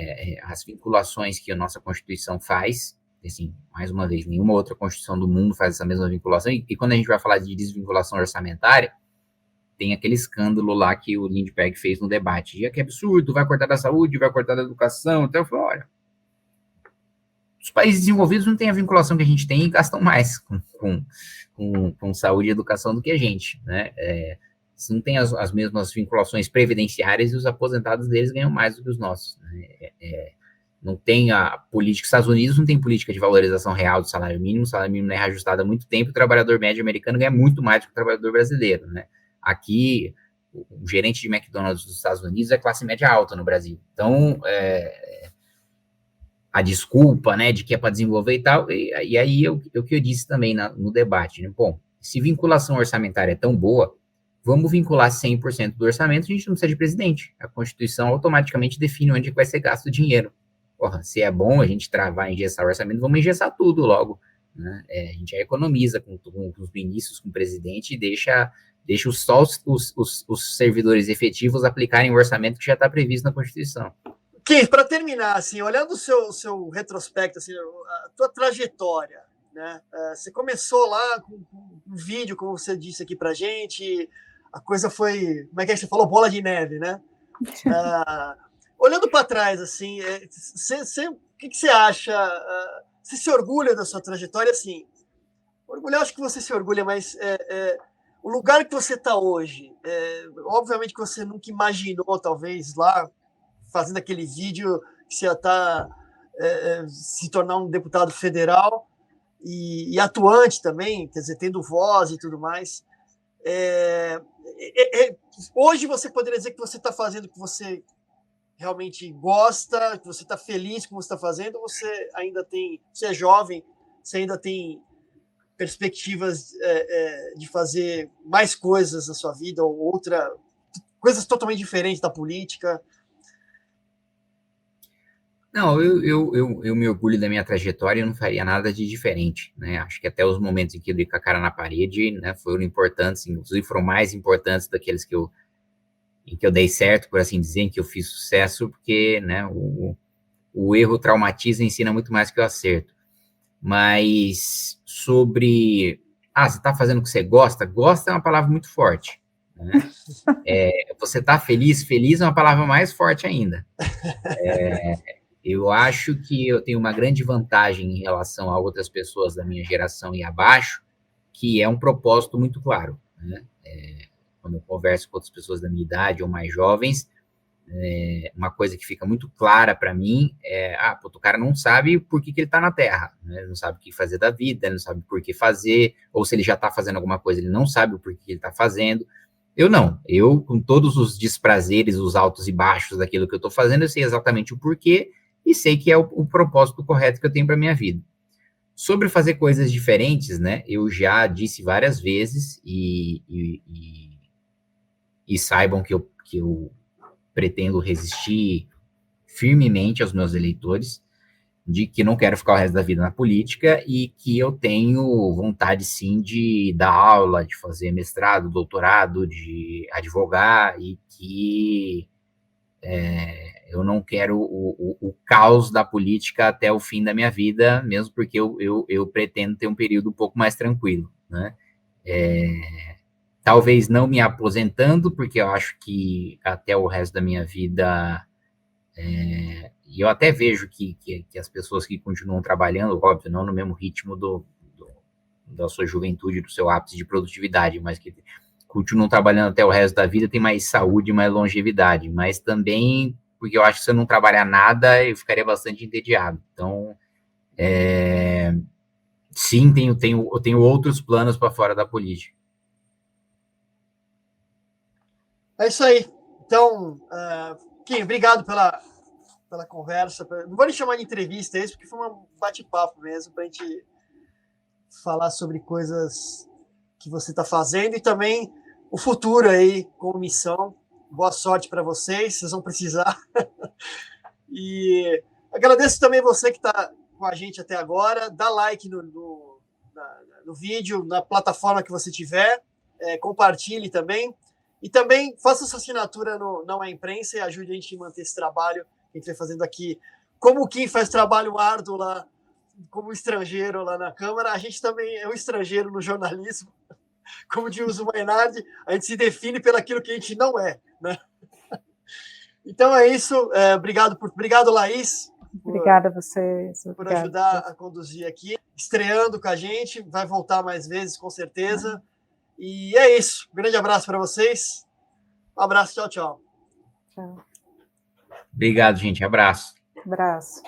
As vinculações que a nossa Constituição faz, assim, mais uma vez, nenhuma outra Constituição do mundo faz essa mesma vinculação, e quando a gente vai falar de desvinculação orçamentária, tem aquele escândalo lá que o Lindbergh fez no debate. E que absurdo, vai cortar da saúde, vai cortar da educação. Então eu falei, olha, os países desenvolvidos não têm a vinculação que a gente tem e gastam mais com saúde e educação do que a gente, né? Não tem as mesmas vinculações previdenciárias e os aposentados deles ganham mais do que os nossos. Né? Não tem a política, os Estados Unidos não tem política de valorização real do salário mínimo, o salário mínimo não é reajustado há muito tempo, o trabalhador médio americano ganha muito mais do que o trabalhador brasileiro, né? Aqui, o gerente de McDonald's dos Estados Unidos é classe média alta no Brasil. Então, a desculpa, né, de que é para desenvolver e tal, e aí o que eu disse também no debate, né? Bom, se vinculação orçamentária é tão boa, vamos vincular 100% do orçamento, a gente não precisa de presidente. A Constituição automaticamente define onde vai ser gasto o dinheiro. Porra, se é bom a gente travar e engessar o orçamento, vamos engessar tudo logo. Né? A gente já economiza com os ministros, com o presidente, e deixa só os servidores efetivos aplicarem o orçamento que já está previsto na Constituição. Kim, para terminar, assim, olhando o seu retrospecto, assim, a tua trajetória, né? Você começou lá com um vídeo, como você disse aqui para gente, a coisa foi, como é que você falou, bola de neve, né? Olhando para trás, assim, o que você acha? Você se orgulha da sua trajetória? Assim, orgulhar, acho que você se orgulha, mas o lugar que você está hoje, obviamente que você nunca imaginou, talvez, lá, fazendo aquele vídeo, que você ia estar se tornar um deputado federal e atuante também, quer dizer, tendo voz e tudo mais. Hoje você poderia dizer que você está fazendo o que você realmente gosta, que você está feliz com o que você está fazendo, ou você ainda tem, você é jovem, você ainda tem perspectivas de fazer mais coisas na sua vida, ou coisas totalmente diferentes da política? Não, eu me orgulho da minha trajetória, eu não faria nada de diferente, né? Acho que até os momentos em que eu dei com a cara na parede, né, foram importantes, inclusive foram mais importantes daqueles que eu em que eu dei certo, por assim dizer, em que eu fiz sucesso, porque, né, o erro traumatiza e ensina muito mais que o acerto. Mas sobre... você está fazendo o que você gosta? Gosta é uma palavra muito forte, né? Você está feliz? Feliz é uma palavra mais forte ainda. Eu acho que eu tenho uma grande vantagem em relação a outras pessoas da minha geração e abaixo, que é um propósito muito claro, né? Quando eu converso com outras pessoas da minha idade ou mais jovens, uma coisa que fica muito clara para mim o cara não sabe por que ele está na Terra, né? Ele não sabe o que fazer da vida, ele não sabe por que fazer, ou se ele já está fazendo alguma coisa, ele não sabe o porquê ele está fazendo. Eu não, eu com todos os desprazeres, os altos e baixos daquilo que eu estou fazendo, eu sei exatamente o porquê e sei que é o propósito correto que eu tenho para minha vida. Sobre fazer coisas diferentes, né, eu já disse várias vezes e saibam que eu pretendo resistir firmemente aos meus eleitores, de que não quero ficar o resto da vida na política e que eu tenho vontade, sim, de dar aula, de fazer mestrado, doutorado, de advogar e que eu não quero o caos da política até o fim da minha vida, mesmo porque eu pretendo ter um período um pouco mais tranquilo, né? Talvez não me aposentando, porque eu acho que até o resto da minha vida... E eu até vejo que as pessoas que continuam trabalhando, óbvio, não no mesmo ritmo da sua juventude, do seu ápice de produtividade, mas que continuam trabalhando até o resto da vida, tem mais saúde, mais longevidade, mas também porque eu acho que se eu não trabalhar nada, eu ficaria bastante entediado. Então, sim, eu tenho outros planos para fora da política. É isso aí. Então, Kim, obrigado pela conversa. Não vou lhe chamar de entrevista isso, porque foi um bate-papo mesmo, para a gente falar sobre coisas que você está fazendo e também o futuro aí com missão. Boa sorte para vocês vão precisar. E agradeço também você que está com a gente até agora. Dá like no vídeo, na plataforma que você tiver. Compartilhe também. E também faça sua assinatura no Não é Imprensa e ajude a gente a manter esse trabalho que a gente vai fazendo aqui. Como o Kim faz trabalho árduo lá, como estrangeiro lá na Câmara, a gente também é um estrangeiro no jornalismo. Como diz o Mainardi, a gente se define pelo aquilo que a gente não é, né? Então é isso. Obrigado, Laís. Obrigada a vocês. Por ajudar a conduzir aqui. Estreando com a gente. Vai voltar mais vezes, com certeza. E é isso. Um grande abraço para vocês. Um abraço. Tchau, tchau. Tchau. Obrigado, gente. Abraço. Abraço.